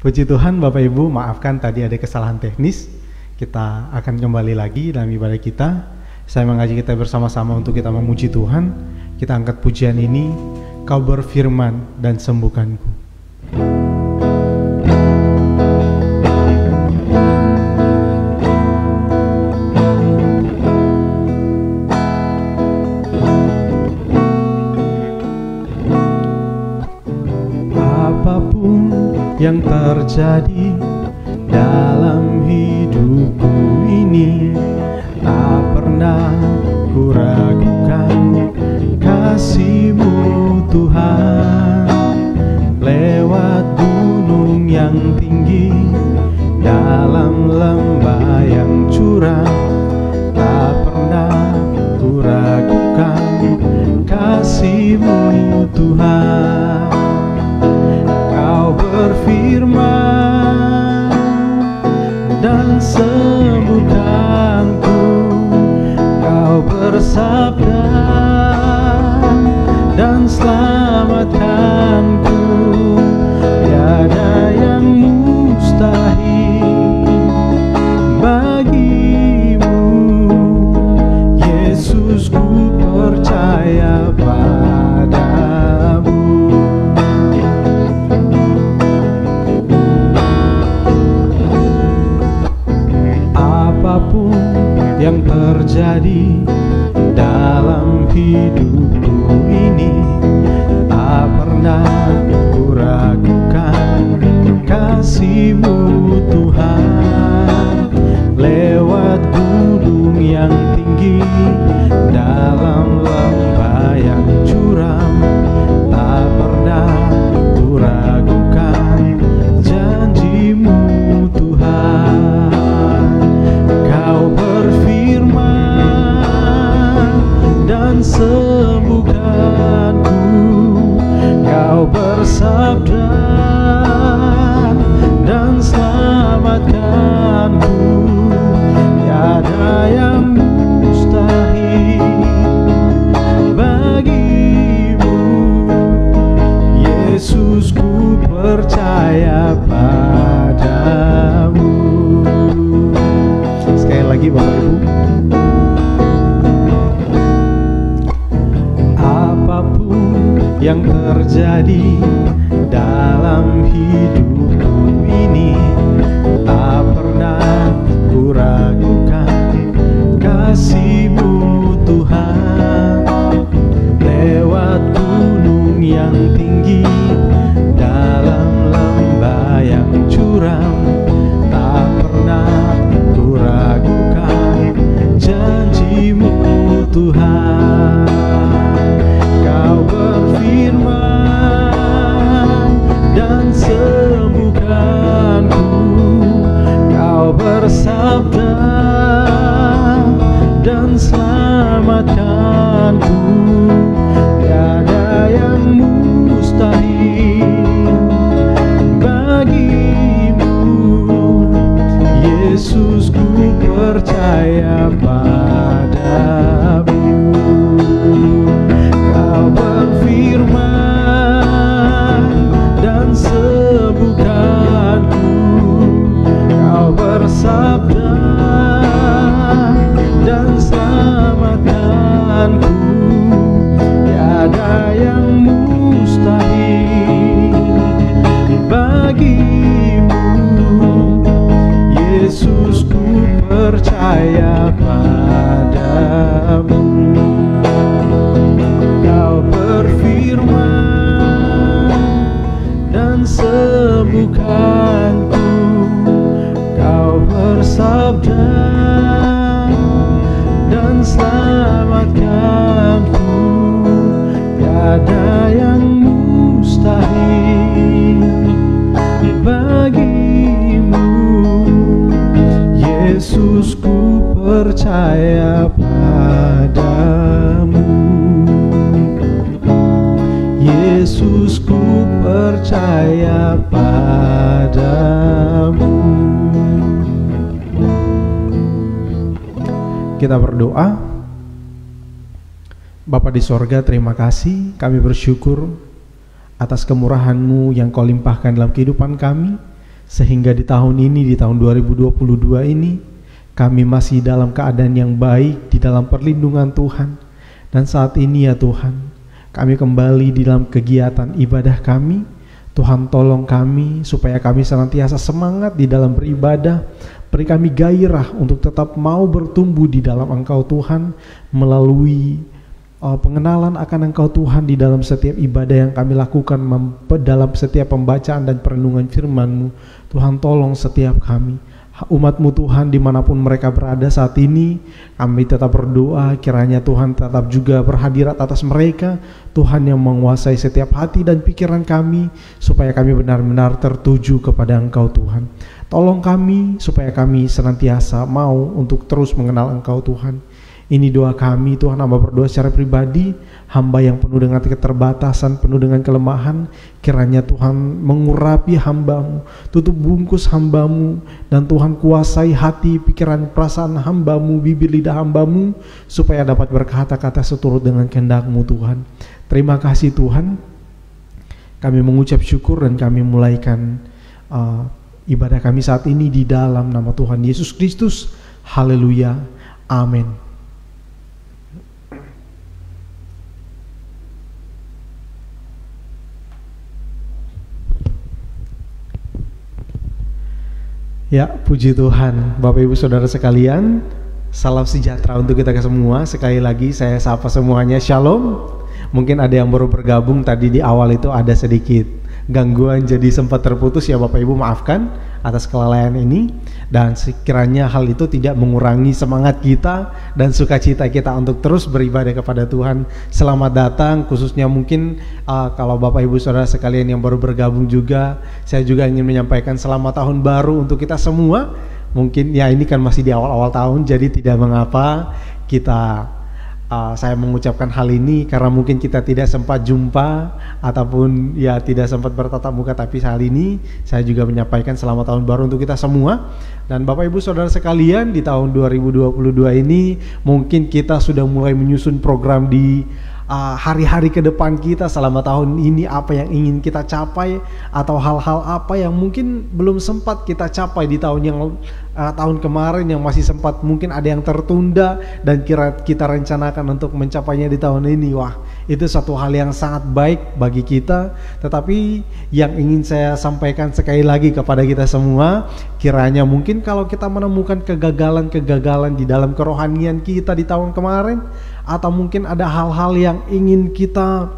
Puji Tuhan, Bapak Ibu, maafkan tadi ada kesalahan teknis. Kita akan kembali lagi dalam ibadah kita. Saya mengajak kita bersama-sama untuk kita memuji Tuhan. Kita angkat pujian ini, Kau berfirman dan sembuhkanku. Yang terjadi dalam hidupku ini, tak pernah kuragukan kasih-Mu Tuhan. Lewat gunung yang tinggi, dalam lembah yang curam, tak pernah kuragukan kasih-Mu Tuhan. Kau berfirman dan sembuhkanku, Kau bersabda dan selamatkanku. Tiada yang mustahil bagimu, Yesus, ku percaya padamu. Apapun yang terjadi dalam hidupku ini, tak pernah kuragukan kasih-Mu Tuhan. Lewat gunung yang tinggi, dalam lembah yang curam, tak pernah kuragukan janji-Mu Tuhan. Kau berfirman dan sembuhkanku, Kau bersabda dan selamatkanku. Tiada yang mustahil bagimu, Yesus, ku percaya padamu. Sekali lagi Bapak Ibu, apapun yang terjadi dalam hidupku ini, tak pernah kuragukan kasih-Mu Tuhan. Lewat gunung yang tinggi, dalam lembah yang curam, tak pernah kuragukan janji-Mu Tuhan. Kau berfirman dan sembuhkanku, Kau bersabda dan selamatkanku. Tiada yang mustahil bagimu, Yesus, ku percaya padamu. Kau berfirman dan sembuhkanku, Kau bersabda dan selamatkanku. Tiada yang mustahil bagimu, Yesus, ku percaya padamu. Kau berfirman dan sembuhkanku, Kau bersabda dan selamatkanku. Tiada yang mustahil bagimu, Yesus, ku percaya padamu. Yesus, ku percaya padamu. Kita berdoa. Bapa di sorga, terima kasih, kami bersyukur atas kemurahan-Mu yang Kau limpahkan dalam kehidupan kami, Sehingga di tahun ini, di tahun 2022 ini, kami masih dalam keadaan yang baik di dalam perlindungan Tuhan. Dan saat ini ya Tuhan, kami kembali di dalam kegiatan ibadah kami. Tuhan tolong kami supaya kami senantiasa semangat di dalam beribadah. Beri kami gairah untuk tetap mau bertumbuh di dalam Engkau Tuhan, melalui pengenalan akan Engkau Tuhan di dalam setiap ibadah yang kami lakukan, dalam setiap pembacaan dan perenungan firman-Mu. Tuhan tolong setiap kami, umat-Mu Tuhan, dimanapun mereka berada saat ini. Kami tetap berdoa kiranya Tuhan tetap juga berhadirat atas mereka, Tuhan yang menguasai setiap hati dan pikiran kami, supaya kami benar-benar tertuju kepada Engkau Tuhan. Tolong kami supaya kami senantiasa mau untuk terus mengenal Engkau Tuhan. Ini doa kami Tuhan. Hamba berdoa secara pribadi, hamba yang penuh dengan keterbatasan, penuh dengan kelemahan, kiranya Tuhan mengurapi hamba-Mu, tutup bungkus hamba-Mu, dan Tuhan kuasai hati, pikiran, perasaan hamba-Mu, bibir lidah hamba-Mu, supaya dapat berkata-kata seturut dengan kehendak-Mu Tuhan. Terima kasih Tuhan. Kami mengucap syukur dan kami mulaikan ibadah kami saat ini di dalam nama Tuhan Yesus Kristus. Haleluya. Amin. Ya, puji Tuhan. Bapak Ibu Saudara sekalian, salam sejahtera untuk kita semua. Sekali lagi saya sapa semuanya, Shalom. Mungkin ada yang baru bergabung, tadi di awal itu ada sedikit gangguan, jadi sempat terputus ya Bapak Ibu, maafkan atas kelalaian ini. Dan sekiranya hal itu tidak mengurangi semangat kita dan sukacita kita untuk terus beribadah kepada Tuhan. Selamat datang, khususnya mungkin kalau Bapak Ibu Saudara sekalian yang baru bergabung juga, saya juga ingin menyampaikan selamat tahun baru untuk kita semua. Mungkin ya ini kan masih di awal-awal tahun, jadi tidak mengapa kita saya mengucapkan hal ini karena mungkin kita tidak sempat jumpa ataupun ya tidak sempat bertatap muka, tapi hal ini saya juga menyampaikan selamat tahun baru untuk kita semua. Dan Bapak Ibu Saudara sekalian, di tahun 2022 ini mungkin kita sudah mulai menyusun program di hari-hari ke depan kita selama tahun ini, apa yang ingin kita capai atau hal-hal apa yang mungkin belum sempat kita capai di tahun kemarin, yang masih sempat mungkin ada yang tertunda dan kita rencanakan untuk mencapainya di tahun ini. Wah, itu satu hal yang sangat baik bagi kita. Tetapi yang ingin saya sampaikan sekali lagi kepada kita semua, kiranya mungkin kalau kita menemukan kegagalan-kegagalan di dalam kerohanian kita di tahun kemarin, atau mungkin ada hal-hal yang ingin kita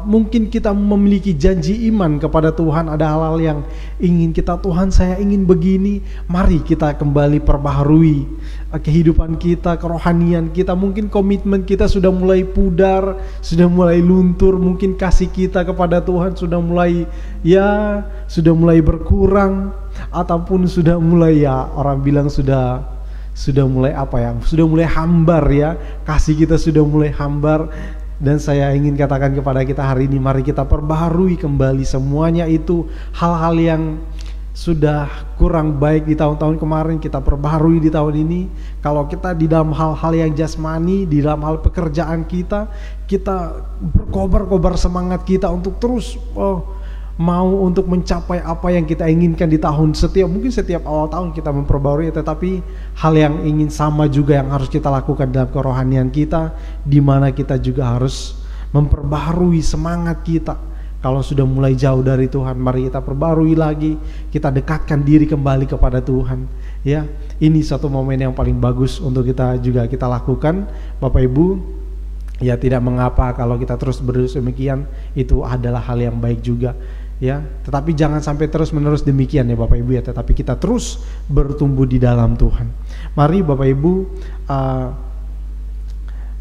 mungkin kita memiliki janji iman kepada Tuhan, ada hal-hal yang ingin kita, Tuhan saya ingin begini, mari kita kembali perbaharui kehidupan kita, kerohanian kita. Mungkin komitmen kita sudah mulai pudar, sudah mulai luntur, mungkin kasih kita kepada Tuhan sudah mulai berkurang, ataupun sudah mulai orang bilang sudah mulai sudah mulai hambar ya, kasih kita sudah mulai hambar. Dan saya ingin katakan kepada kita hari ini, mari kita perbaharui kembali semuanya itu. Hal-hal yang sudah kurang baik di tahun-tahun kemarin, kita perbaharui di tahun ini. Kalau kita di dalam hal-hal yang jasmani, di dalam hal pekerjaan kita berkobar-kobar semangat kita untuk terus mau untuk mencapai apa yang kita inginkan di tahun. Mungkin setiap awal tahun kita memperbarui, tetapi hal yang ingin sama juga yang harus kita lakukan dalam kerohanian kita, di mana kita juga harus memperbarui semangat kita. Kalau sudah mulai jauh dari Tuhan, mari kita perbarui lagi, kita dekatkan diri kembali kepada Tuhan. Ya, ini satu momen yang paling bagus untuk kita lakukan, Bapak Ibu. Ya, tidak mengapa kalau kita terus berdoa demikian, itu adalah hal yang baik juga. Ya, tetapi jangan sampai terus-menerus demikian ya Bapak Ibu ya, tetapi kita terus bertumbuh di dalam Tuhan. Mari Bapak Ibu,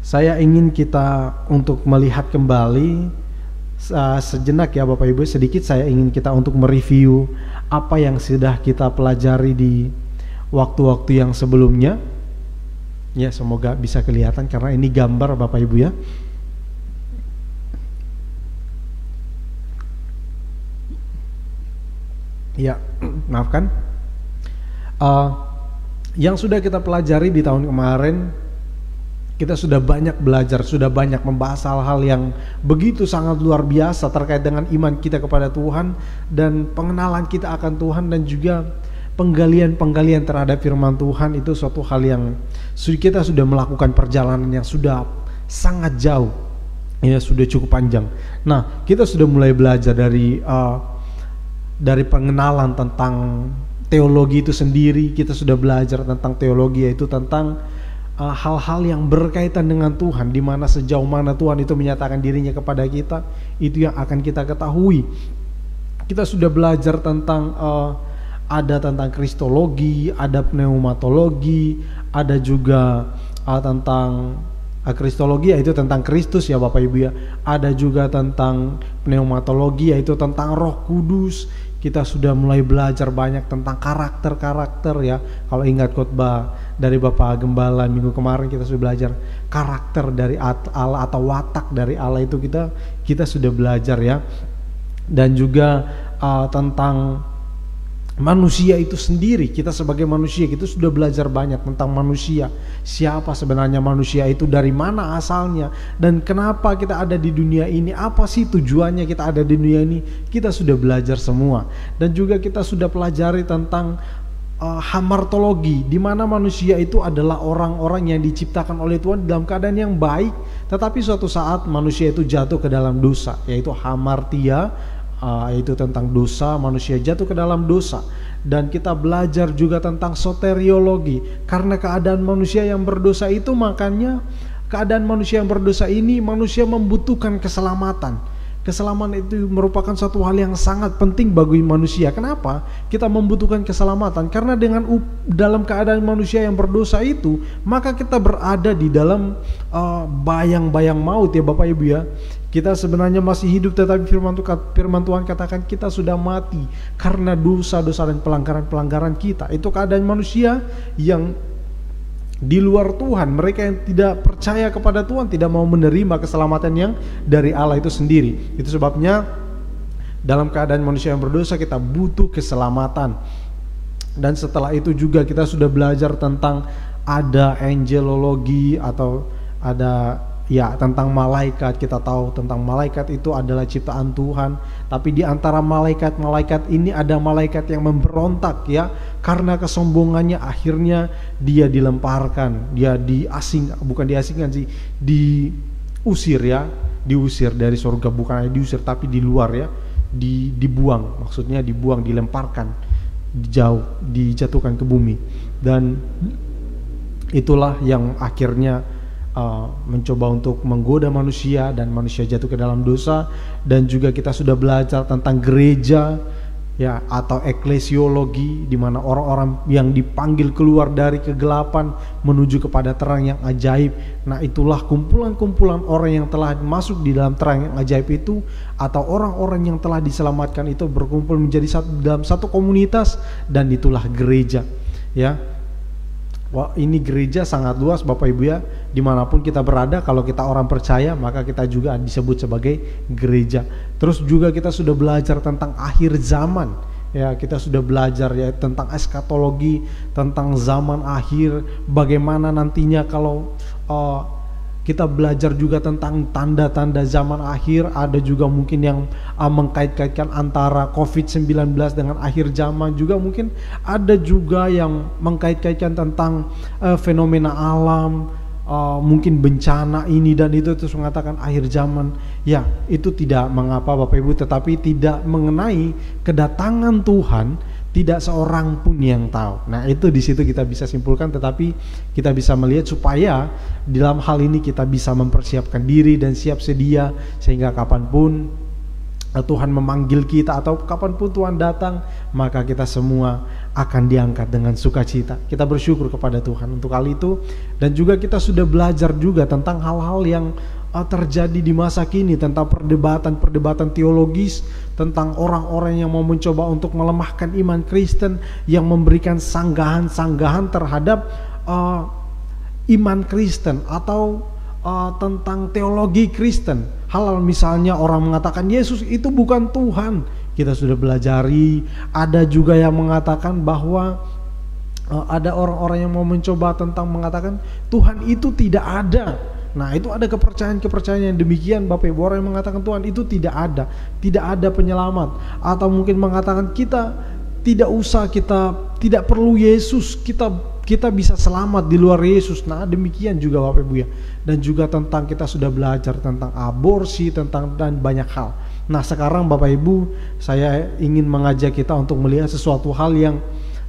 saya ingin kita untuk melihat kembali sejenak ya Bapak Ibu, sedikit saya ingin kita untuk mereview apa yang sudah kita pelajari di waktu-waktu yang sebelumnya. Ya, semoga bisa kelihatan karena ini gambar Bapak Ibu ya. Ya, maafkan. Yang sudah kita pelajari di tahun kemarin, Kita sudah banyak belajar, sudah banyak membahas hal-hal yang begitu sangat luar biasa terkait dengan iman kita kepada Tuhan dan pengenalan kita akan Tuhan, dan juga penggalian terhadap firman Tuhan. Itu suatu hal yang kita sudah melakukan perjalanan yang sudah sangat jauh, ya sudah cukup panjang. Nah, kita sudah mulai belajar dari pengenalan tentang teologi itu sendiri. Kita sudah belajar tentang teologi, yaitu tentang hal-hal yang berkaitan dengan Tuhan, di mana sejauh mana Tuhan itu menyatakan dirinya kepada kita, itu yang akan kita ketahui. Kita sudah belajar tentang ada tentang kristologi, ada pneumatologi, ada juga tentang kristologi, yaitu tentang Kristus ya Bapak Ibu ya. Ada juga tentang pneumatologi, yaitu tentang Roh Kudus. Kita sudah mulai belajar banyak tentang karakter-karakter ya. Kalau ingat khotbah dari Bapak Gembala minggu kemarin, kita sudah belajar karakter dari Allah atau watak dari Allah, itu kita sudah belajar ya. Dan juga tentang manusia itu sendiri. Kita sebagai manusia, kita sudah belajar banyak tentang manusia. Siapa sebenarnya manusia itu, dari mana asalnya, dan kenapa kita ada di dunia ini, apa sih tujuannya kita ada di dunia ini. Kita sudah belajar semua. Dan juga kita sudah pelajari tentang hamartologi, di mana manusia itu adalah orang-orang yang diciptakan oleh Tuhan dalam keadaan yang baik, tetapi suatu saat manusia itu jatuh ke dalam dosa, yaitu hamartia, yaitu tentang dosa, manusia jatuh ke dalam dosa. Dan kita belajar juga tentang soteriologi, karena keadaan manusia yang berdosa itu, makanya keadaan manusia yang berdosa ini, manusia membutuhkan keselamatan. Keselamatan itu merupakan satu hal yang sangat penting bagi manusia. Kenapa kita membutuhkan keselamatan? Karena dalam keadaan manusia yang berdosa itu, maka kita berada di dalam bayang-bayang maut ya Bapak Ibu ya. Kita sebenarnya masih hidup, tetapi firman Tuhan katakan kita sudah mati karena dosa-dosa dan pelanggaran-pelanggaran kita. Itu keadaan manusia yang di luar Tuhan, mereka yang tidak percaya kepada Tuhan, tidak mau menerima keselamatan yang dari Allah itu sendiri. Itu sebabnya dalam keadaan manusia yang berdosa kita butuh keselamatan. Dan setelah itu juga kita sudah belajar tentang ada angelologi, atau ada ya tentang malaikat. Kita tahu tentang malaikat itu adalah ciptaan Tuhan, tapi di antara malaikat-malaikat ini ada malaikat yang memberontak ya, karena kesombongannya akhirnya dia dilemparkan, dia diusir ya, diusir dari surga. Bukan hanya diusir tapi di luar ya, dibuang, maksudnya dibuang, dilemparkan jauh, dijatuhkan ke bumi. Dan itulah yang akhirnya mencoba untuk menggoda manusia, dan manusia jatuh ke dalam dosa. Dan juga kita sudah belajar tentang gereja ya, atau eklesiologi, di mana orang-orang yang dipanggil keluar dari kegelapan menuju kepada terang yang ajaib. Nah, itulah kumpulan-kumpulan orang yang telah masuk di dalam terang yang ajaib itu, atau orang-orang yang telah diselamatkan itu berkumpul menjadi dalam satu komunitas, dan itulah gereja ya. Wah, ini gereja sangat luas Bapak Ibu ya. Dimanapun kita berada, kalau kita orang percaya, maka kita juga disebut sebagai gereja. Terus juga kita sudah belajar tentang akhir zaman ya. Kita sudah belajar ya tentang eskatologi, tentang zaman akhir, bagaimana nantinya kalau kita belajar juga tentang tanda-tanda zaman akhir. Ada juga mungkin yang mengkait-kaitkan antara COVID-19 dengan akhir zaman. Juga mungkin ada juga yang mengkait-kaitkan tentang fenomena alam, mungkin bencana ini dan itu, terus mengatakan akhir zaman. Ya, itu tidak mengapa Bapak Ibu, tetapi tidak mengenai kedatangan Tuhan, tidak seorang pun yang tahu. Nah, itu di situ kita bisa simpulkan, tetapi kita bisa melihat supaya di dalam hal ini kita bisa mempersiapkan diri dan siap sedia, sehingga kapanpun Tuhan memanggil kita atau kapanpun Tuhan datang, maka kita semua akan diangkat dengan sukacita. Kita bersyukur kepada Tuhan untuk hal itu. Dan juga kita sudah belajar juga tentang hal-hal yang terjadi di masa kini, tentang perdebatan teologis, tentang orang-orang yang mau mencoba untuk melemahkan iman Kristen, yang memberikan sanggahan-sanggahan terhadap iman Kristen, atau tentang teologi Kristen. Hal misalnya orang mengatakan Yesus itu bukan Tuhan. Kita sudah belajari. Ada juga yang mengatakan bahwa ada orang-orang yang mau mencoba tentang mengatakan Tuhan itu tidak ada. Nah, itu ada kepercayaan yang demikian Bapak Ibu, orang yang mengatakan Tuhan itu tidak ada penyelamat, atau mungkin mengatakan kita tidak perlu Yesus, kita bisa selamat di luar Yesus. Nah, demikian juga Bapak Ibu ya. Dan juga tentang kita sudah belajar tentang aborsi, dan banyak hal. Nah, sekarang Bapak Ibu, saya ingin mengajak kita untuk melihat sesuatu hal yang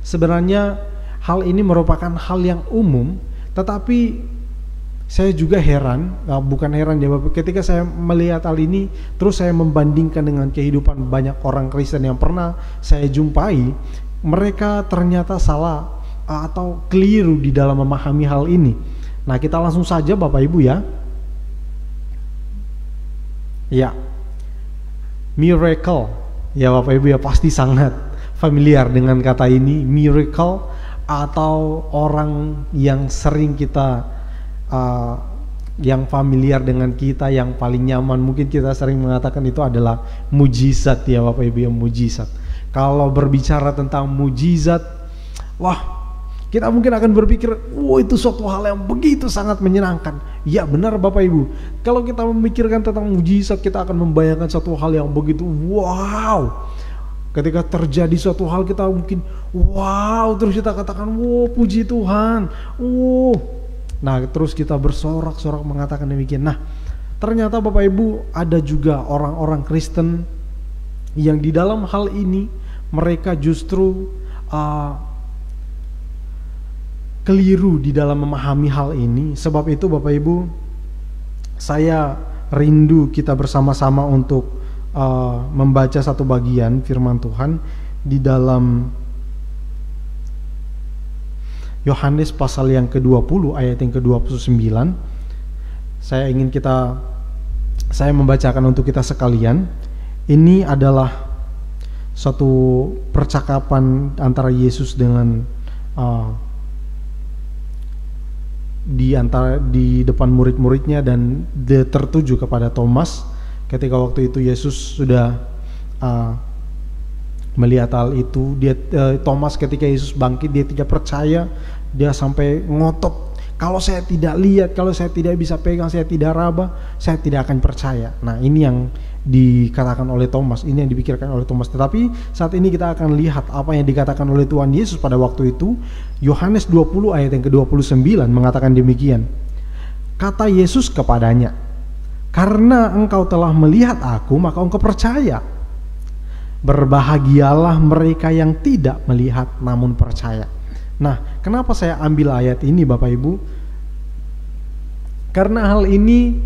sebenarnya hal ini merupakan hal yang umum, tetapi saya juga heran, bukan heran ya Bapak, ketika saya melihat hal ini, terus saya membandingkan dengan kehidupan banyak orang Kristen yang pernah saya jumpai, mereka ternyata salah atau keliru di dalam memahami hal ini. Nah, kita langsung saja Bapak Ibu ya. Ya, miracle, ya Bapak Ibu ya, pasti sangat familiar dengan kata ini, miracle, atau orang yang sering kita yang familiar dengan kita, yang paling nyaman, mungkin kita sering mengatakan itu adalah mujizat ya Bapak Ibu ya, mujizat. Kalau berbicara tentang mujizat, wah, kita mungkin akan berpikir, wah, itu suatu hal yang begitu sangat menyenangkan. Ya benar Bapak Ibu, kalau kita memikirkan tentang mujizat, kita akan membayangkan suatu hal yang begitu wow. Ketika terjadi suatu hal, kita mungkin wow, terus kita katakan wow, puji Tuhan, wow. Nah, terus kita bersorak-sorak mengatakan demikian. Nah, ternyata Bapak Ibu, ada juga orang-orang Kristen yang di dalam hal ini mereka justru keliru di dalam memahami hal ini. Sebab itu Bapak Ibu, saya rindu kita bersama-sama untuk membaca satu bagian firman Tuhan di dalam Yohanes pasal yang ke-20 ayat yang ke-29. Saya membacakan untuk kita sekalian. Ini adalah suatu percakapan antara Yesus dengan di depan murid-muridnya, dan tertuju kepada Thomas. Ketika waktu itu Yesus sudah melihat hal itu, Thomas ketika Yesus bangkit, dia tidak percaya, dia sampai ngotot, kalau saya tidak lihat, kalau saya tidak bisa pegang, saya tidak raba, saya tidak akan percaya. Nah, ini yang dikatakan oleh Thomas, ini yang dipikirkan oleh Thomas. Tetapi saat ini kita akan lihat apa yang dikatakan oleh Tuhan Yesus pada waktu itu. Yohanes 20 ayat yang ke-29 mengatakan demikian. Kata Yesus kepadanya, karena engkau telah melihat aku, maka engkau percaya. Berbahagialah mereka yang tidak melihat namun percaya. Nah, kenapa saya ambil ayat ini Bapak Ibu? Karena hal ini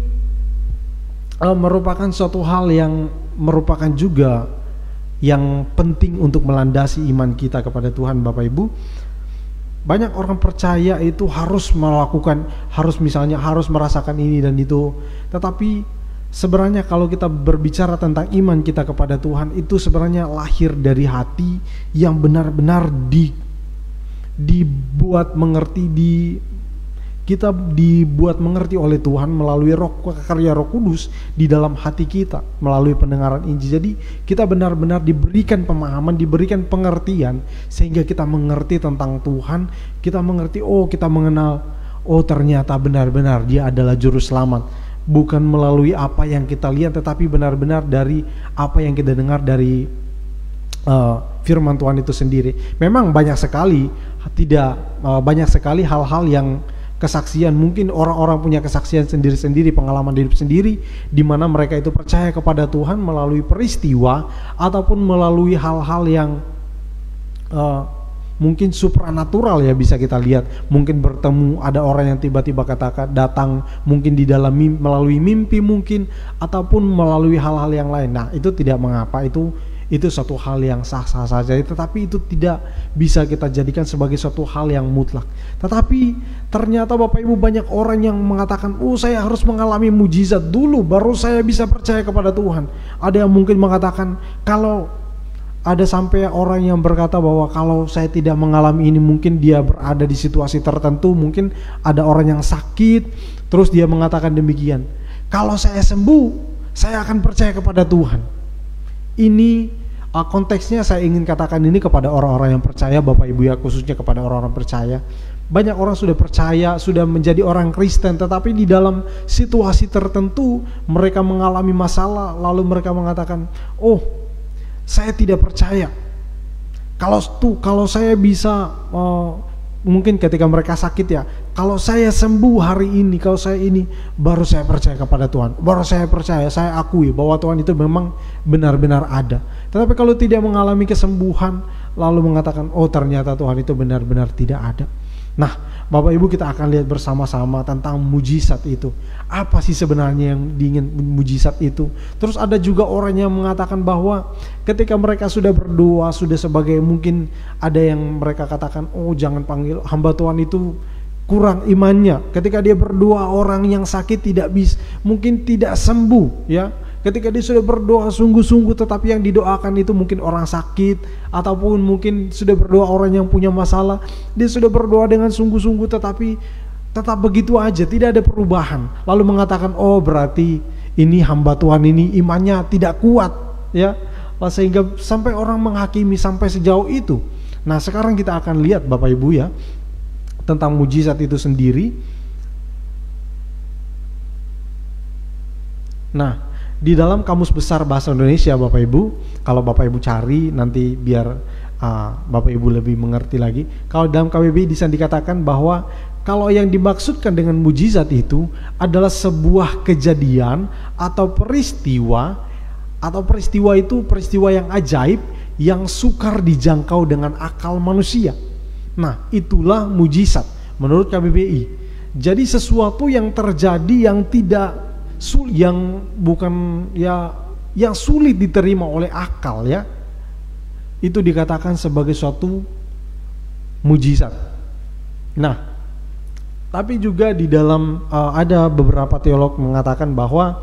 merupakan suatu hal yang merupakan juga yang penting untuk melandasi iman kita kepada Tuhan Bapak Ibu. Banyak orang percaya itu harus melakukan, harus merasakan ini dan itu. Tetapi sebenarnya kalau kita berbicara tentang iman kita kepada Tuhan, itu sebenarnya lahir dari hati yang benar-benar dibuat mengerti, kita dibuat mengerti oleh Tuhan melalui karya Roh Kudus di dalam hati kita, melalui pendengaran Injil. Jadi kita benar-benar diberikan pemahaman, diberikan pengertian, sehingga kita mengerti tentang Tuhan. Kita mengerti, kita mengenal, ternyata benar-benar Dia adalah Juru Selamat. Bukan melalui apa yang kita lihat, tetapi benar-benar dari apa yang kita dengar dari firman Tuhan itu sendiri. Memang banyak sekali hal-hal yang kesaksian, mungkin orang-orang punya kesaksian sendiri-sendiri, pengalaman hidup sendiri, di mana mereka itu percaya kepada Tuhan melalui peristiwa ataupun melalui hal-hal yang mungkin supranatural ya, bisa kita lihat. Mungkin bertemu ada orang yang tiba-tiba datang, mungkin di dalam melalui mimpi mungkin, ataupun melalui hal-hal yang lain. Nah, itu tidak mengapa, itu satu hal yang sah-sah saja, tetapi itu tidak bisa kita jadikan sebagai suatu hal yang mutlak. Tetapi ternyata Bapak Ibu, banyak orang yang mengatakan, saya harus mengalami mujizat dulu baru saya bisa percaya kepada Tuhan. Ada yang mungkin mengatakan, kalau ada sampai orang yang berkata bahwa kalau saya tidak mengalami ini, mungkin dia berada di situasi tertentu, mungkin ada orang yang sakit, terus dia mengatakan demikian, kalau saya sembuh, saya akan percaya kepada Tuhan. Ini konteksnya saya ingin katakan ini kepada orang-orang yang percaya, Bapak Ibu ya, khususnya kepada orang-orang percaya. Banyak orang sudah percaya, sudah menjadi orang Kristen, tetapi di dalam situasi tertentu mereka mengalami masalah, lalu mereka mengatakan, oh saya tidak percaya. Kalau saya bisa, mungkin ketika mereka sakit ya, kalau saya sembuh hari ini, kalau saya ini, baru saya percaya kepada Tuhan, baru saya percaya, saya akui bahwa Tuhan itu memang benar-benar ada. Tetapi kalau tidak mengalami kesembuhan, lalu mengatakan, oh ternyata Tuhan itu benar-benar tidak ada. Nah, Bapak Ibu, kita akan lihat bersama-sama tentang mujizat itu. Apa sih sebenarnya yang diingin mujizat itu? Terus ada juga orang yang mengatakan bahwa ketika mereka sudah berdoa, sudah sebagai, mungkin ada yang mereka katakan, oh jangan panggil hamba Tuhan itu kurang imannya. Ketika dia berdoa, orang yang sakit tidak bisa, mungkin tidak sembuh ya. Ketika dia sudah berdoa sungguh-sungguh, tetapi yang didoakan itu mungkin orang sakit, ataupun mungkin sudah berdoa orang yang punya masalah, dia sudah berdoa dengan sungguh-sungguh tetapi tetap begitu aja, tidak ada perubahan. Lalu mengatakan, oh berarti ini hamba Tuhan ini imannya tidak kuat ya, sehingga sampai orang menghakimi sampai sejauh itu. Nah sekarang kita akan lihat Bapak Ibu ya, tentang mujizat itu sendiri. Nah, di dalam Kamus Besar Bahasa Indonesia Bapak Ibu, kalau Bapak Ibu cari nanti biar Bapak Ibu lebih mengerti lagi. Kalau dalam KBBI di sana dikatakan bahwa kalau yang dimaksudkan dengan mujizat itu adalah sebuah kejadian atau peristiwa itu peristiwa yang ajaib yang sukar dijangkau dengan akal manusia. Nah, itulah mujizat menurut KBBI. Jadi sesuatu yang terjadi yang yang sulit diterima oleh akal ya, itu dikatakan sebagai suatu mujizat. Nah, tapi juga di dalam ada beberapa teolog mengatakan bahwa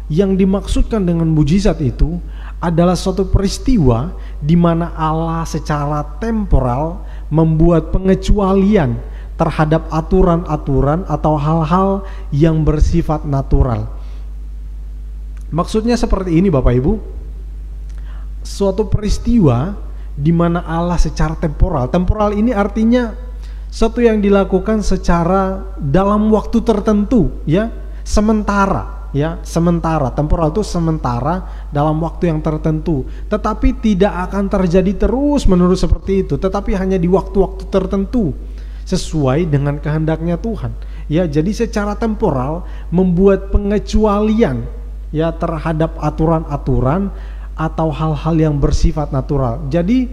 yang dimaksudkan dengan mujizat itu adalah suatu peristiwa di mana Allah secara temporal membuat pengecualian terhadap aturan-aturan atau hal-hal yang bersifat natural. Maksudnya seperti ini Bapak Ibu, suatu peristiwa di mana Allah secara temporal ini artinya sesuatu yang dilakukan secara dalam waktu tertentu ya, sementara. Temporal itu sementara dalam waktu yang tertentu, tetapi tidak akan terjadi terus menerus seperti itu, tetapi hanya di waktu-waktu tertentu sesuai dengan kehendaknya Tuhan ya. Jadi secara temporal membuat pengecualian ya terhadap aturan-aturan atau hal-hal yang bersifat natural. Jadi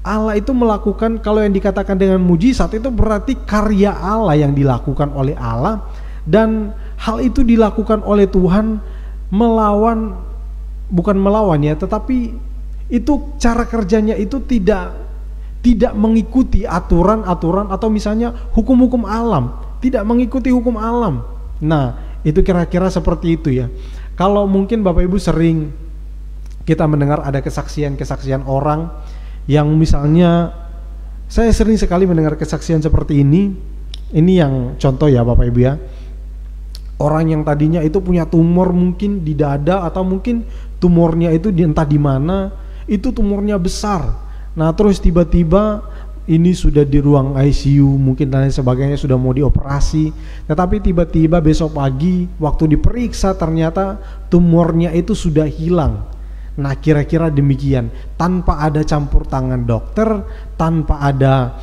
Allah itu melakukan, kalau yang dikatakan dengan mujizat itu berarti karya Allah yang dilakukan oleh Allah, dan hal itu dilakukan oleh Tuhan bukan melawan ya, tetapi itu cara kerjanya itu tidak mengikuti aturan-aturan atau misalnya hukum-hukum alam, tidak mengikuti hukum alam. Nah, itu kira-kira seperti itu ya. Kalau mungkin Bapak Ibu sering kita mendengar ada kesaksian-kesaksian orang yang misalnya, saya sering sekali mendengar kesaksian seperti ini. Ini yang contoh ya Bapak Ibu ya. Orang yang tadinya itu punya tumor mungkin di dada, atau mungkin tumornya itu entah di mana, itu tumornya besar. Nah terus tiba-tiba ini sudah di ruang ICU mungkin dan lain sebagainya, sudah mau dioperasi, tetapi tiba-tiba besok pagi waktu diperiksa ternyata tumornya itu sudah hilang. Nah kira-kira demikian, tanpa ada campur tangan dokter, tanpa ada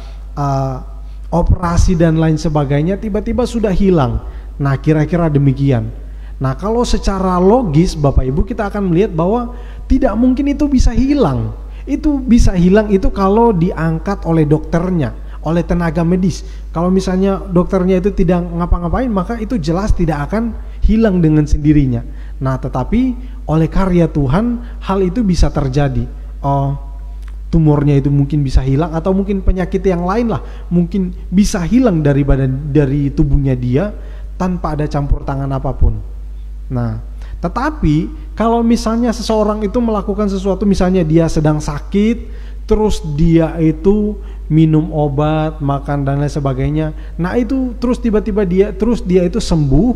operasi dan lain sebagainya, tiba-tiba sudah hilang. Nah kira-kira demikian. Nah kalau secara logis Bapak Ibu kita akan melihat bahwa tidak mungkin itu bisa hilang. Itu bisa hilang itu kalau diangkat oleh dokternya, oleh tenaga medis. Kalau misalnya dokternya itu tidak ngapa-ngapain, maka itu jelas tidak akan hilang dengan sendirinya. Nah tetapi oleh karya Tuhan hal itu bisa terjadi. Tumornya itu mungkin bisa hilang, atau mungkin penyakit yang lain lah mungkin bisa hilang dari tubuhnya dia tanpa ada campur tangan apapun. Nah tetapi kalau misalnya seseorang itu melakukan sesuatu, misalnya dia sedang sakit, terus dia itu minum obat, makan dan lain sebagainya, nah itu terus tiba-tiba dia itu sembuh,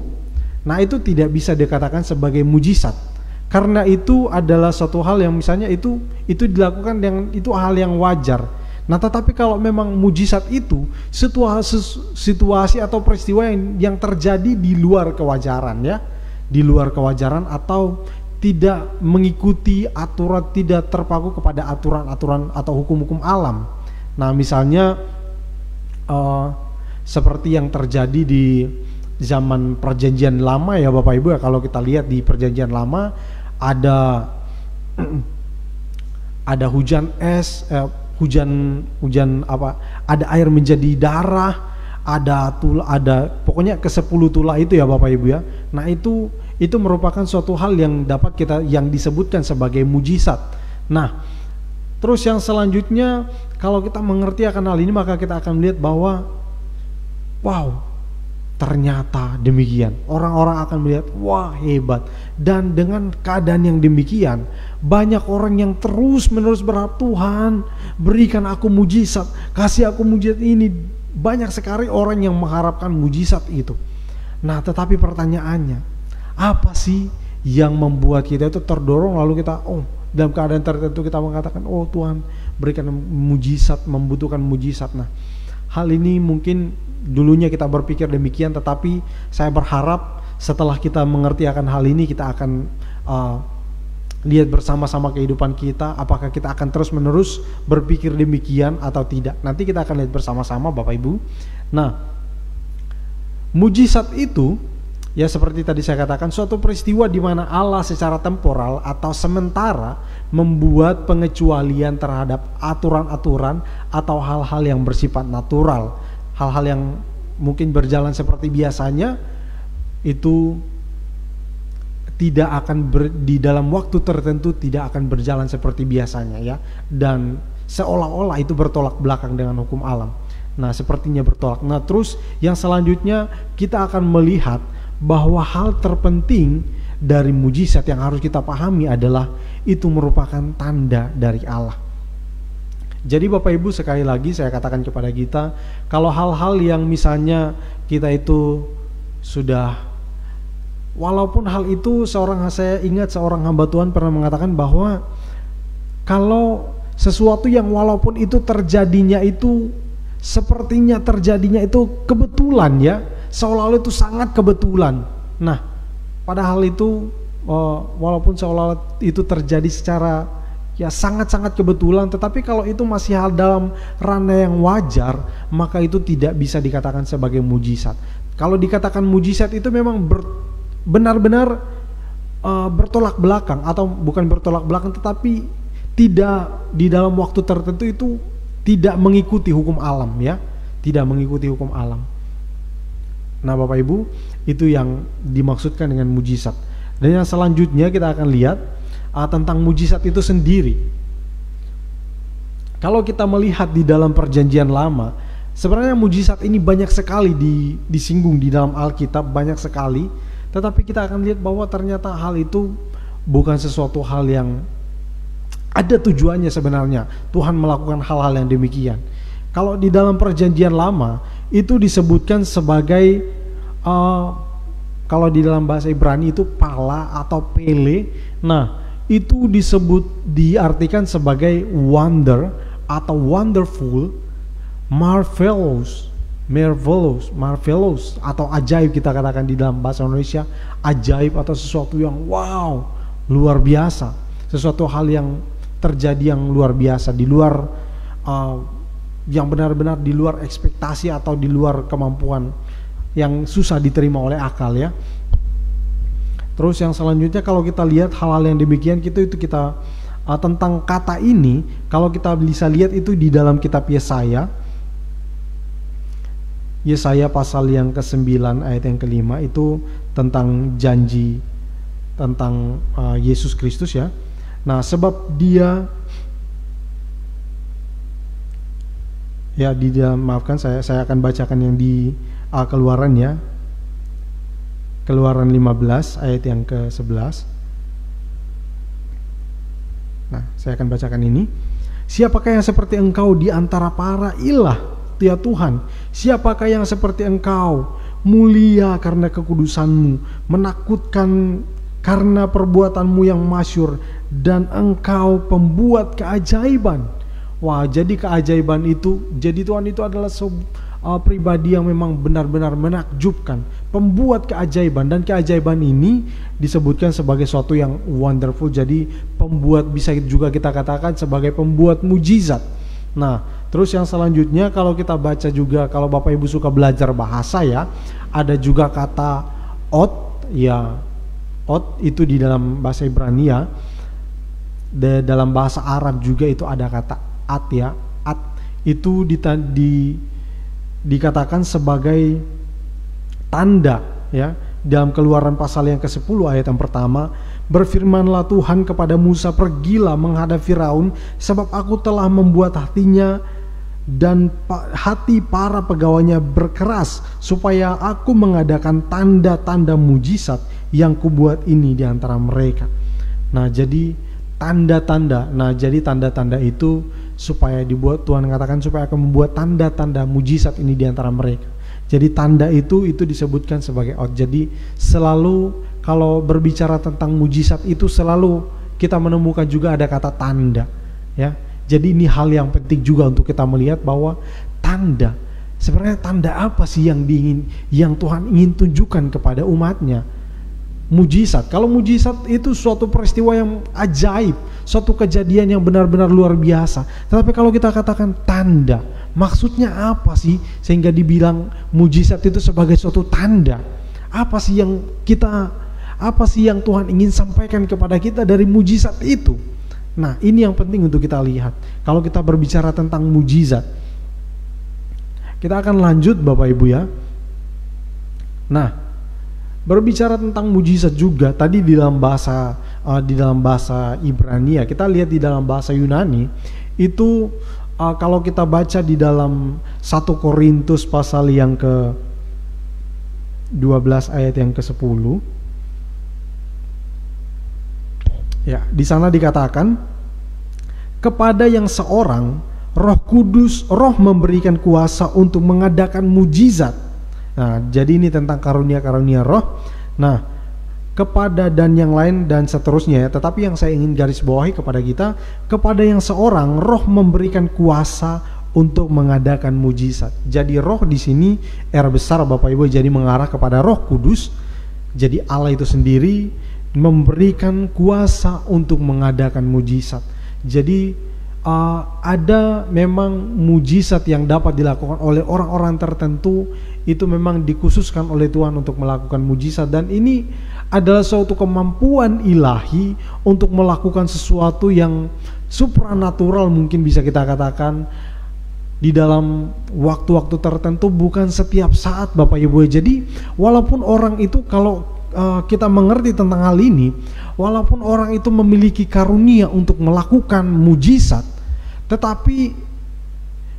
nah itu tidak bisa dikatakan sebagai mujizat. Karena itu adalah suatu hal yang misalnya itu dilakukan yang itu hal yang wajar. Nah, tetapi kalau memang mujizat itu situasi atau peristiwa yang terjadi di luar kewajaran ya, di luar kewajaran atau tidak mengikuti aturan, tidak terpaku kepada aturan-aturan atau hukum-hukum alam. Nah, misalnya seperti yang terjadi di zaman Perjanjian Lama ya Bapak Ibu ya, kalau kita lihat di Perjanjian Lama ada ada hujan es, hujan apa, ada air menjadi darah, ada pokoknya ke-10 tulah itu ya Bapak Ibu ya. Nah, itu merupakan suatu hal yang dapat yang disebutkan sebagai mujizat. Nah, terus yang selanjutnya kalau kita mengerti akan hal ini, maka kita akan melihat bahwa wow, ternyata demikian. Orang-orang akan melihat, wah hebat. Dan dengan keadaan yang demikian, banyak orang yang terus-menerus berharap, Tuhan berikan aku mujizat, kasih aku mujizat ini. Banyak sekali orang yang mengharapkan mujizat itu. Nah, tetapi pertanyaannya, apa sih yang membuat kita itu terdorong lalu kita dalam keadaan tertentu kita mengatakan, oh Tuhan berikan mujizat, membutuhkan mujizat. Nah, hal ini mungkin dulunya kita berpikir demikian, tetapi saya berharap setelah kita mengerti akan hal ini, kita akan lihat bersama-sama kehidupan kita, apakah kita akan terus-menerus berpikir demikian atau tidak. Nanti kita akan lihat bersama-sama Bapak Ibu. Nah, mujizat itu ya seperti tadi saya katakan, suatu peristiwa di mana Allah secara temporal atau sementara membuat pengecualian terhadap aturan-aturan atau hal-hal yang bersifat natural. Hal-hal yang mungkin berjalan seperti biasanya itu tidak akan di dalam waktu tertentu tidak akan berjalan seperti biasanya ya, dan seolah-olah itu bertolak belakang dengan hukum alam. Nah, sepertinya bertolak. Nah, terus yang selanjutnya kita akan melihat bahwa hal terpenting dari mujizat yang harus kita pahami adalah itu merupakan tanda dari Allah. Jadi Bapak Ibu, sekali lagi saya katakan kepada kita, kalau hal-hal yang misalnya kita itu sudah, walaupun hal itu saya ingat seorang hamba Tuhan pernah mengatakan bahwa kalau sesuatu yang walaupun itu terjadinya itu sepertinya terjadinya itu kebetulan ya, seolah-olah itu sangat kebetulan. Nah, padahal itu walaupun seolah-olah itu terjadi secara ya sangat-sangat kebetulan, tetapi kalau itu masih hal dalam ranah yang wajar, maka itu tidak bisa dikatakan sebagai mujizat. Kalau dikatakan mujizat itu memang benar-benar bertolak belakang, atau bukan bertolak belakang, tetapi tidak di dalam waktu tertentu, itu tidak mengikuti hukum alam ya, tidak mengikuti hukum alam. Nah Bapak Ibu, itu yang dimaksudkan dengan mujizat. Dan yang selanjutnya kita akan lihat tentang mujizat itu sendiri. Kalau kita melihat di dalam Perjanjian Lama, sebenarnya mujizat ini banyak sekali disinggung di dalam Alkitab, banyak sekali. Tetapi kita akan lihat bahwa ternyata hal itu bukan sesuatu hal yang ada tujuannya sebenarnya. Tuhan melakukan hal-hal yang demikian. Kalau di dalam Perjanjian Lama itu disebutkan sebagai kalau di dalam bahasa Ibrani itu pala atau pele. Nah, itu diartikan sebagai wonder atau wonderful, marvelous atau ajaib, kita katakan di dalam bahasa Indonesia ajaib atau sesuatu yang wow, luar biasa, sesuatu hal yang terjadi yang luar biasa, di luar yang benar-benar di luar ekspektasi atau di luar kemampuan, yang susah diterima oleh akal ya. Terus yang selanjutnya kalau kita lihat hal-hal yang demikian, kita tentang kata ini, kalau kita bisa lihat itu di dalam kitab Yesaya pasal yang ke-9 ayat yang ke-5, itu tentang janji tentang Yesus Kristus ya. Nah, sebab dia ya di dalam, maafkan saya akan bacakan yang di Keluaran ya. Keluaran 15 ayat yang ke-11. Nah, saya akan bacakan ini. Siapakah yang seperti engkau di antara para ilah, ya Tuhan? Siapakah yang seperti engkau, mulia karena kekudusanmu, menakutkan karena perbuatanmu yang masyhur dan engkau pembuat keajaiban. Wah, jadi keajaiban itu, jadi Tuhan itu adalah pribadi yang memang benar-benar menakjubkan, pembuat keajaiban, dan keajaiban ini disebutkan sebagai suatu yang wonderful. Jadi pembuat, bisa juga kita katakan sebagai pembuat mujizat. Nah, terus yang selanjutnya kalau kita baca juga, kalau Bapak Ibu suka belajar bahasa ya, ada juga kata ot, ya ot itu di dalam bahasa Ibrani ya. Dalam bahasa Arab juga itu ada kata at ya. At itu dikatakan sebagai tanda ya. Dalam Keluaran pasal yang ke-10 ayat yang pertama, berfirmanlah Tuhan kepada Musa, pergilah menghadap Firaun, sebab aku telah membuat hatinya dan hati para pegawainya berkeras, supaya aku mengadakan tanda-tanda mujizat yang kubuat ini di antara mereka. Nah, jadi tanda-tanda. Nah, jadi tanda-tanda itu supaya dibuat, Tuhan katakan supaya akan membuat tanda-tanda mujizat ini di antara mereka. Jadi tanda itu disebutkan sebagai out. Jadi selalu kalau berbicara tentang mujizat itu selalu kita menemukan juga ada kata tanda, ya. Jadi ini hal yang penting juga untuk kita melihat bahwa tanda, sebenarnya tanda apa sih yang Tuhan ingin tunjukkan kepada umatnya? Mujizat. Kalau mujizat itu suatu peristiwa yang ajaib, suatu kejadian yang benar-benar luar biasa. Tetapi kalau kita katakan tanda, maksudnya apa sih sehingga dibilang mujizat itu sebagai suatu tanda? Apa sih yang Tuhan ingin sampaikan kepada kita dari mujizat itu? Nah, ini yang penting untuk kita lihat. Kalau kita berbicara tentang mujizat, kita akan lanjut Bapak Ibu ya. Nah, berbicara tentang mujizat juga tadi di dalam bahasa Ibrani ya, kita lihat di dalam bahasa Yunani itu kalau kita baca di dalam 1 Korintus pasal yang ke-12 ayat yang ke-10 ya, di sana dikatakan kepada yang seorang Roh Kudus, Roh memberikan kuasa untuk mengadakan mujizat. Nah, jadi ini tentang karunia-karunia roh. Nah, kepada dan yang lain dan seterusnya ya. Tetapi yang saya ingin garis bawahi kepada kita, kepada yang seorang Roh memberikan kuasa untuk mengadakan mujizat. Jadi roh di sini R besar Bapak Ibu, jadi mengarah kepada Roh Kudus. Jadi Allah itu sendiri memberikan kuasa untuk mengadakan mujizat. Jadi ada memang mujizat yang dapat dilakukan oleh orang-orang tertentu, itu memang dikhususkan oleh Tuhan untuk melakukan mujizat, dan ini adalah suatu kemampuan ilahi untuk melakukan sesuatu yang supranatural, mungkin bisa kita katakan di dalam waktu-waktu tertentu, bukan setiap saat Bapak Ibu. Jadi walaupun orang itu, kalau kita mengerti tentang hal ini, walaupun orang itu memiliki karunia untuk melakukan mujizat, tetapi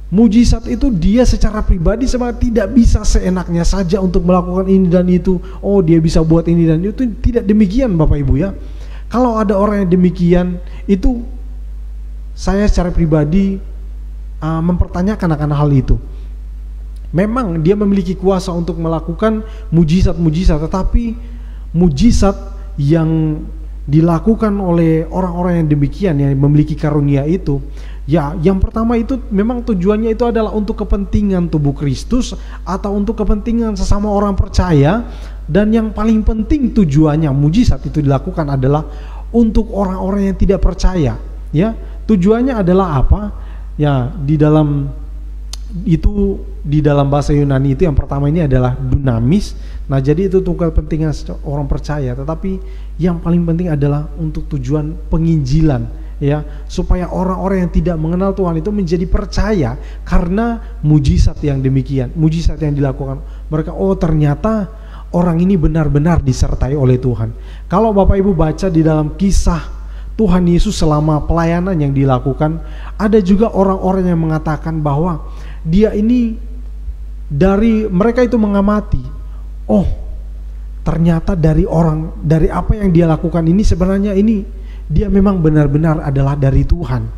mujizat itu dia secara pribadi sebenarnya tidak bisa seenaknya saja untuk melakukan ini dan itu. Oh, dia bisa buat ini dan itu, tidak demikian Bapak Ibu ya. Kalau ada orang yang demikian, itu saya secara pribadi mempertanyakan akan hal itu. Memang dia memiliki kuasa untuk melakukan mujizat-mujizat, tetapi mujizat yang dilakukan oleh orang-orang yang demikian, yang memiliki karunia itu, ya, yang pertama itu memang tujuannya itu adalah untuk kepentingan tubuh Kristus atau untuk kepentingan sesama orang percaya. Dan yang paling penting tujuannya mujizat itu dilakukan adalah untuk orang-orang yang tidak percaya. Ya, tujuannya adalah apa? Ya, di dalam bahasa Yunani itu yang pertama ini adalah dunamis. Nah, jadi itu untuk kepentingan orang percaya, tetapi yang paling penting adalah untuk tujuan penginjilan, ya, supaya orang-orang yang tidak mengenal Tuhan itu menjadi percaya karena mujizat yang demikian, mujizat yang dilakukan. Mereka, oh ternyata orang ini benar-benar disertai oleh Tuhan. Kalau Bapak Ibu baca di dalam kisah Tuhan Yesus selama pelayanan yang dilakukan, ada juga orang-orang yang mengatakan bahwa dia ini, dari mereka itu mengamati, oh ternyata dari apa yang dia lakukan ini sebenarnya ini dia memang benar-benar adalah dari Tuhan.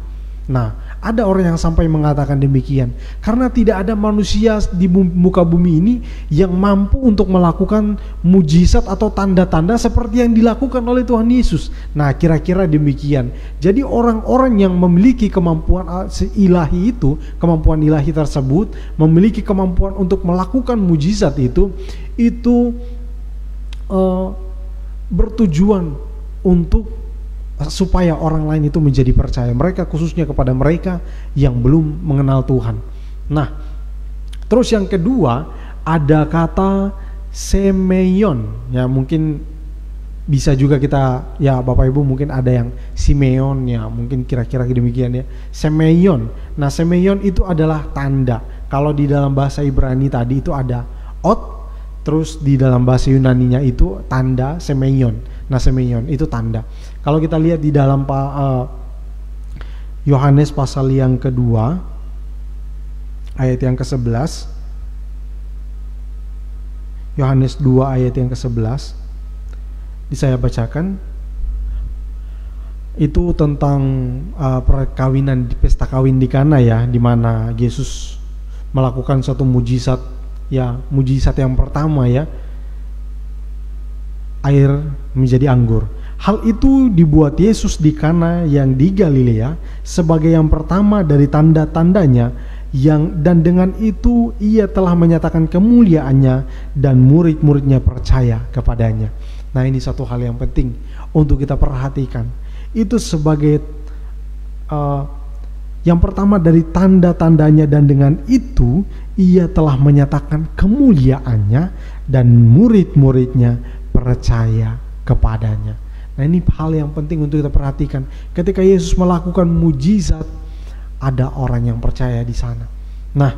Nah, ada orang yang sampai mengatakan demikian, karena tidak ada manusia di muka bumi ini yang mampu untuk melakukan mujizat atau tanda-tanda seperti yang dilakukan oleh Tuhan Yesus. Nah, kira-kira demikian. Jadi orang-orang yang memiliki kemampuan ilahi itu, kemampuan ilahi tersebut, memiliki kemampuan untuk melakukan mujizat itu bertujuan untuk supaya orang lain itu menjadi percaya, mereka khususnya kepada mereka yang belum mengenal Tuhan. Nah, terus yang kedua ada kata Semeion, ya mungkin bisa juga kita, ya Bapak Ibu mungkin ada yang Simeon, ya mungkin kira-kira demikian ya, Semeion. Nah, Semeion itu adalah tanda. Kalau di dalam bahasa Ibrani tadi itu ada ot, terus di dalam bahasa Yunaninya itu tanda Semeion. Nah, Semeion itu tanda. Kalau kita lihat di dalam Yohanes pasal yang kedua ayat yang ke-11, Yohanes 2 ayat yang ke-11, saya bacakan, itu tentang perkawinan, pesta kawin di Kana ya, di mana Yesus melakukan suatu mujizat, ya mujizat yang pertama ya, air menjadi anggur. Hal itu dibuat Yesus di Kana yang di Galilea sebagai yang pertama dari tanda-tandanya, dan dengan itu ia telah menyatakan kemuliaannya dan murid-muridnya percaya kepadanya. Nah, ini satu hal yang penting untuk kita perhatikan. Itu sebagai yang pertama dari tanda-tandanya, dan dengan itu ia telah menyatakan kemuliaannya dan murid-muridnya percaya kepadanya. Nah, ini hal yang penting untuk kita perhatikan. Ketika Yesus melakukan mujizat, ada orang yang percaya di sana. Nah,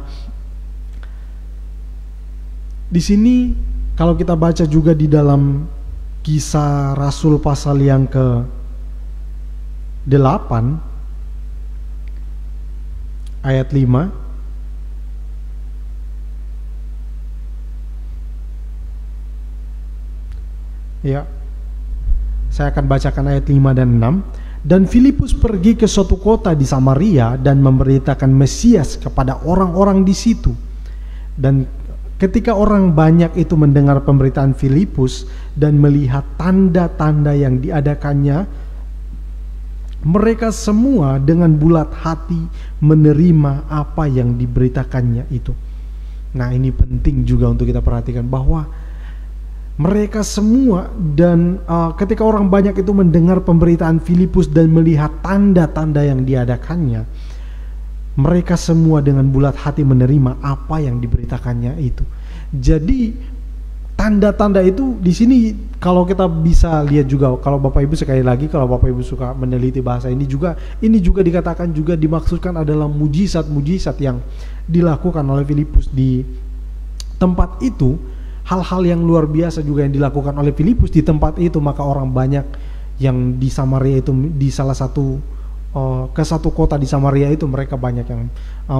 di sini kalau kita baca juga di dalam Kisah Rasul pasal yang ke-8 ayat 5, ya, saya akan bacakan ayat 5 dan 6. Dan Filipus pergi ke suatu kota di Samaria dan memberitakan Mesias kepada orang-orang di situ. Dan ketika orang banyak itu mendengar pemberitaan Filipus dan melihat tanda-tanda yang diadakannya, mereka semua dengan bulat hati menerima apa yang diberitakannya itu. Nah, ini penting juga untuk kita perhatikan, bahwa mereka semua dan ketika orang banyak itu mendengar pemberitaan Filipus dan melihat tanda-tanda yang diadakannya, mereka semua dengan bulat hati menerima apa yang diberitakannya itu. Jadi tanda-tanda itu di sini kalau kita bisa lihat juga, kalau Bapak Ibu sekali lagi, kalau Bapak Ibu suka meneliti bahasa ini juga dikatakan juga dimaksudkan adalah mujizat-mujizat yang dilakukan oleh Filipus di tempat itu. Hal-hal yang luar biasa juga yang dilakukan oleh Filipus di tempat itu, maka orang banyak yang di Samaria itu, di salah satu ke satu kota di Samaria itu, mereka banyak yang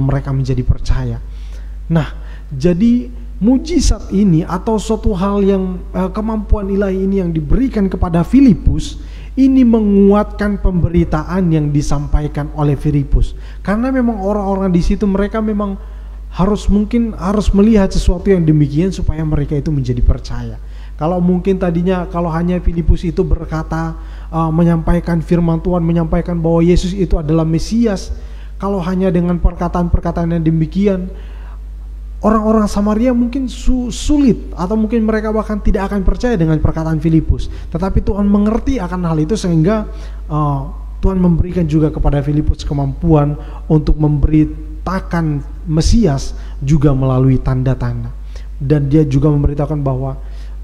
mereka menjadi percaya. Nah, jadi mujizat ini atau suatu hal yang kemampuan ilahi ini yang diberikan kepada Filipus ini menguatkan pemberitaan yang disampaikan oleh Filipus, karena memang orang-orang di situ mereka memang harus melihat sesuatu yang demikian supaya mereka itu menjadi percaya. Kalau mungkin tadinya kalau hanya Filipus itu berkata, menyampaikan firman Tuhan, menyampaikan bahwa Yesus itu adalah Mesias, kalau hanya dengan perkataan-perkataan yang demikian, orang-orang Samaria mungkin sulit, atau mungkin mereka bahkan tidak akan percaya dengan perkataan Filipus. Tetapi Tuhan mengerti akan hal itu, sehingga Tuhan memberikan juga kepada Filipus kemampuan untuk memberitakan Mesias juga melalui tanda-tanda. Dan dia juga memberitakan bahwa,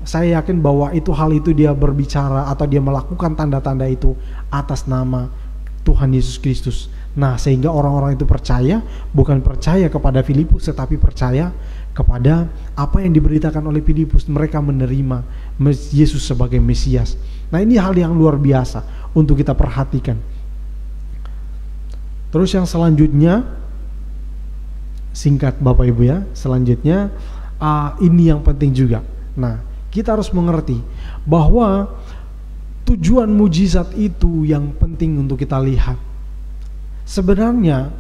saya yakin bahwa hal itu dia berbicara atau dia melakukan tanda-tanda itu atas nama Tuhan Yesus Kristus. Nah, sehingga orang-orang itu percaya, bukan percaya kepada Filipus, tetapi percaya kepada apa yang diberitakan oleh Filipus. Mereka menerima Yesus sebagai Mesias. Nah, ini hal yang luar biasa untuk kita perhatikan. Terus yang selanjutnya, singkat Bapak Ibu ya, selanjutnya ini yang penting juga. Nah, kita harus mengerti bahwa tujuan mujizat itu yang penting untuk kita lihat. Sebenarnya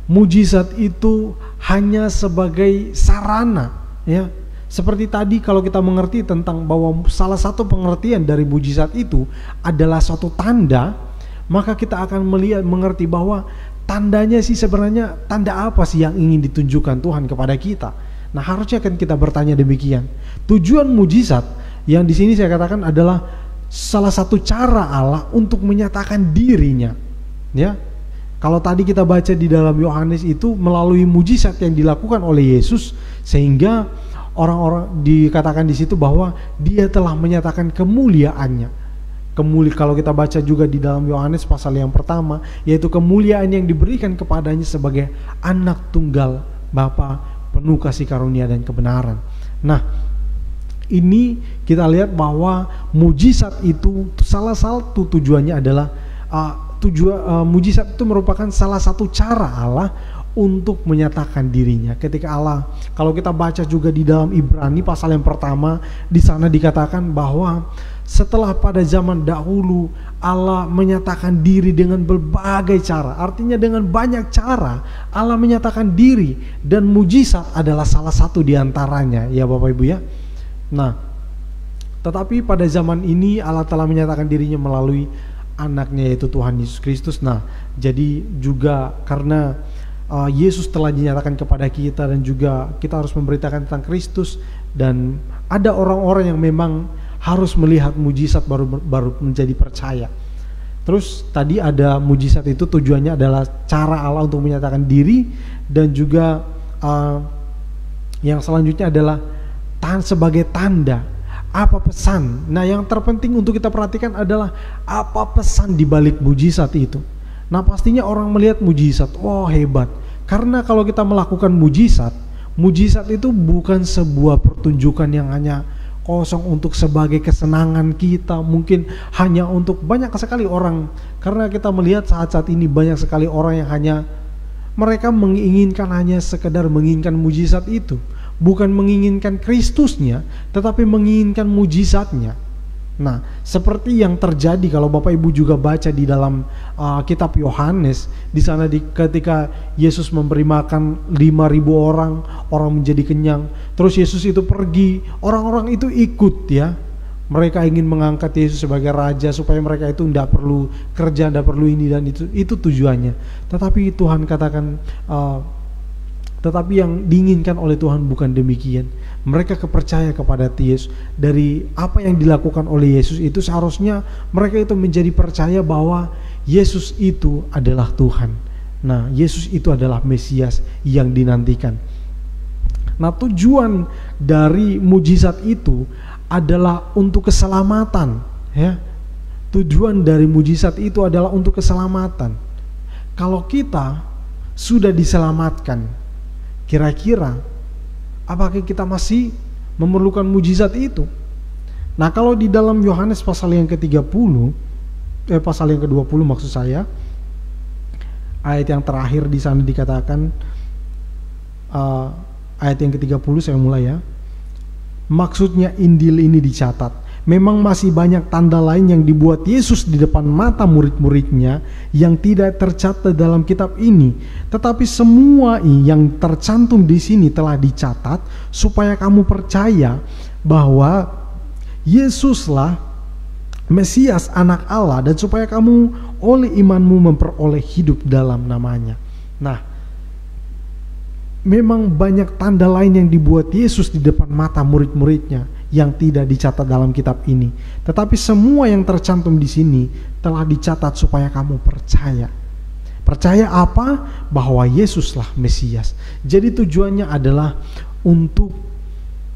mujizat itu hanya sebagai sarana, ya. Seperti tadi kalau kita mengerti tentang bahwa salah satu pengertian dari mujizat itu adalah suatu tanda, maka kita akan mengerti bahwa tandanya sih sebenarnya tanda apa sih yang ingin ditunjukkan Tuhan kepada kita. Nah, harusnya kan kita bertanya demikian. Tujuan mujizat yang di sini saya katakan adalah salah satu cara Allah untuk menyatakan dirinya, ya. Kalau tadi kita baca di dalam Yohanes itu melalui mujizat yang dilakukan oleh Yesus, sehingga orang-orang dikatakan di situ bahwa dia telah menyatakan kemuliaannya. Kalau kita baca juga di dalam Yohanes pasal yang pertama, yaitu kemuliaan yang diberikan kepadanya sebagai anak tunggal Bapa, penuh kasih karunia dan kebenaran. Nah, ini kita lihat bahwa mujizat itu salah satu tujuannya adalah mujizat itu merupakan salah satu cara Allah untuk menyatakan dirinya. Ketika Allah, kalau kita baca juga di dalam Ibrani pasal yang pertama, di sana dikatakan bahwa setelah pada zaman dahulu Allah menyatakan diri dengan berbagai cara, artinya dengan banyak cara Allah menyatakan diri, dan mujizat adalah salah satu di antaranya, ya Bapak Ibu ya. Nah, tetapi pada zaman ini Allah telah menyatakan dirinya melalui anaknya, yaitu Tuhan Yesus Kristus. Nah, jadi juga karena Yesus telah dinyatakan kepada kita, dan juga kita harus memberitakan tentang Kristus, dan ada orang-orang yang memang harus melihat mujizat baru menjadi percaya. Terus tadi ada mujizat itu tujuannya adalah cara Allah untuk menyatakan diri, dan juga yang selanjutnya adalah sebagai tanda. Apa pesan? Nah, yang terpenting untuk kita perhatikan adalah apa pesan di balik mujizat itu. Nah, pastinya orang melihat mujizat, oh hebat. Karena kalau kita melakukan mujizat itu bukan sebuah pertunjukan yang hanya kosong untuk sebagai kesenangan kita, mungkin hanya untuk banyak sekali orang. Karena kita melihat saat-saat ini banyak sekali orang yang hanya mereka menginginkan hanya sekedar menginginkan mujizat itu, bukan menginginkan Kristusnya, tetapi menginginkan mujizatnya. Nah, seperti yang terjadi kalau Bapak Ibu juga baca di dalam kitab Yohanes, di sana ketika Yesus memberi makan 5.000 orang menjadi kenyang. Terus Yesus itu pergi, orang-orang itu ikut ya. Mereka ingin mengangkat Yesus sebagai raja supaya mereka itu tidak perlu kerja, tidak perlu ini dan itu tujuannya. Tetapi Tuhan katakan tetapi yang diinginkan oleh Tuhan bukan demikian. Mereka percaya kepada Yesus. Dari apa yang dilakukan oleh Yesus itu seharusnya mereka itu menjadi percaya bahwa Yesus itu adalah Tuhan. Nah, Yesus itu adalah Mesias yang dinantikan. Nah, tujuan dari mujizat itu adalah untuk keselamatan, ya. Tujuan dari mujizat itu adalah untuk keselamatan. Kalau kita sudah diselamatkan, kira-kira apakah kita masih memerlukan mujizat itu? Nah, kalau di dalam Yohanes pasal yang ke-30, pasal yang ke-20 maksud saya, ayat yang terakhir di sana dikatakan, ayat yang ke-30 saya mulai ya. Maksudnya Injil ini dicatat. Memang masih banyak tanda lain yang dibuat Yesus di depan mata murid-muridnya yang tidak tercatat dalam kitab ini. Tetapi semua yang tercantum di sini telah dicatat supaya kamu percaya bahwa Yesuslah Mesias anak Allah, dan supaya kamu oleh imanmu memperoleh hidup dalam namanya. Nah, memang banyak tanda lain yang dibuat Yesus di depan mata murid-muridnya yang tidak dicatat dalam kitab ini. Tetapi semua yang tercantum di sini telah dicatat supaya kamu percaya. Percaya apa? Bahwa Yesuslah Mesias. Jadi tujuannya adalah untuk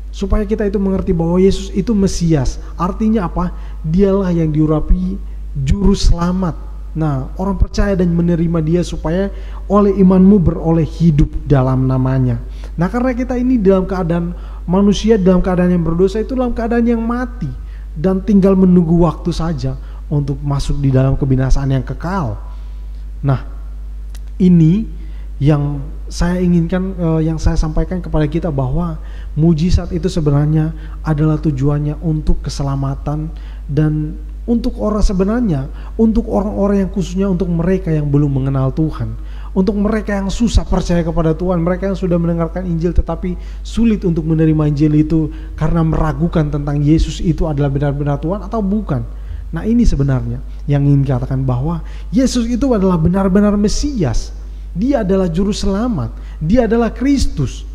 supaya kita itu mengerti bahwa Yesus itu Mesias. Artinya apa? Dialah yang diurapi juru selamat. Nah, orang percaya dan menerima dia supaya oleh imanmu beroleh hidup dalam namanya. Nah, karena kita ini dalam keadaan manusia, dalam keadaan yang berdosa, itu dalam keadaan yang mati dan tinggal menunggu waktu saja untuk masuk di dalam kebinasaan yang kekal. Nah, ini yang saya inginkan, yang saya sampaikan kepada kita, bahwa mujizat itu sebenarnya adalah tujuannya untuk keselamatan dan untuk orang sebenarnya, untuk orang-orang yang khususnya untuk mereka yang belum mengenal Tuhan, untuk mereka yang susah percaya kepada Tuhan, mereka yang sudah mendengarkan Injil tetapi sulit untuk menerima Injil itu karena meragukan tentang Yesus itu adalah benar-benar Tuhan atau bukan. Nah, ini sebenarnya yang ingin dikatakan bahwa Yesus itu adalah benar-benar Mesias. Dia adalah juru selamat, dia adalah Kristus.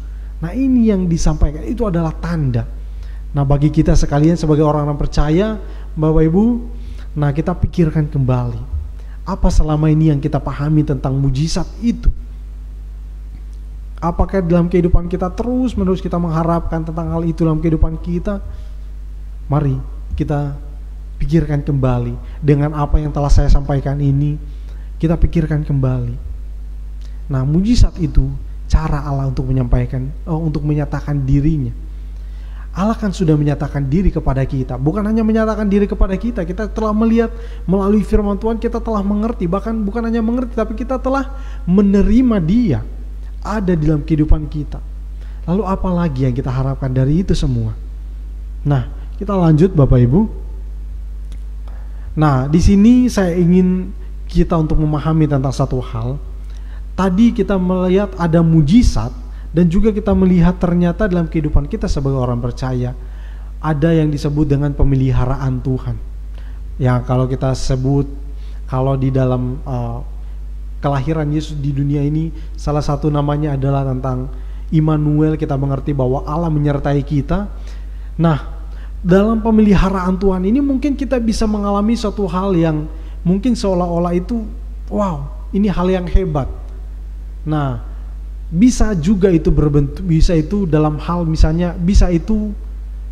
Nah, ini yang disampaikan itu adalah tanda. Nah, bagi kita sekalian sebagai orang-orang percaya, Bapak Ibu, nah kita pikirkan kembali, apa selama ini yang kita pahami tentang mujizat itu? Apakah dalam kehidupan kita terus-menerus kita mengharapkan tentang hal itu dalam kehidupan kita? Mari kita pikirkan kembali dengan apa yang telah saya sampaikan ini, kita pikirkan kembali. Nah, mujizat itu cara Allah untuk menyampaikan, untuk menyatakan dirinya. Allah kan sudah menyatakan diri kepada kita. Bukan hanya menyatakan diri kepada kita, kita telah melihat melalui firman Tuhan, kita telah mengerti. Bahkan bukan hanya mengerti, tapi kita telah menerima dia ada di dalam kehidupan kita. Lalu apa lagi yang kita harapkan dari itu semua? Nah, kita lanjut Bapak Ibu. Nah, di sini saya ingin kita untuk memahami tentang satu hal. Tadi kita melihat ada mujizat, dan juga kita melihat ternyata dalam kehidupan kita sebagai orang percaya ada yang disebut dengan pemeliharaan Tuhan. Ya, kalau kita sebut, kalau di dalam kelahiran Yesus di dunia ini, salah satu namanya adalah tentang Immanuel, kita mengerti bahwa Allah menyertai kita. Nah, dalam pemeliharaan Tuhan ini mungkin kita bisa mengalami suatu hal yang mungkin seolah-olah itu, wow, ini hal yang hebat. Nah, bisa juga itu berbentuk, bisa itu dalam hal misalnya, bisa itu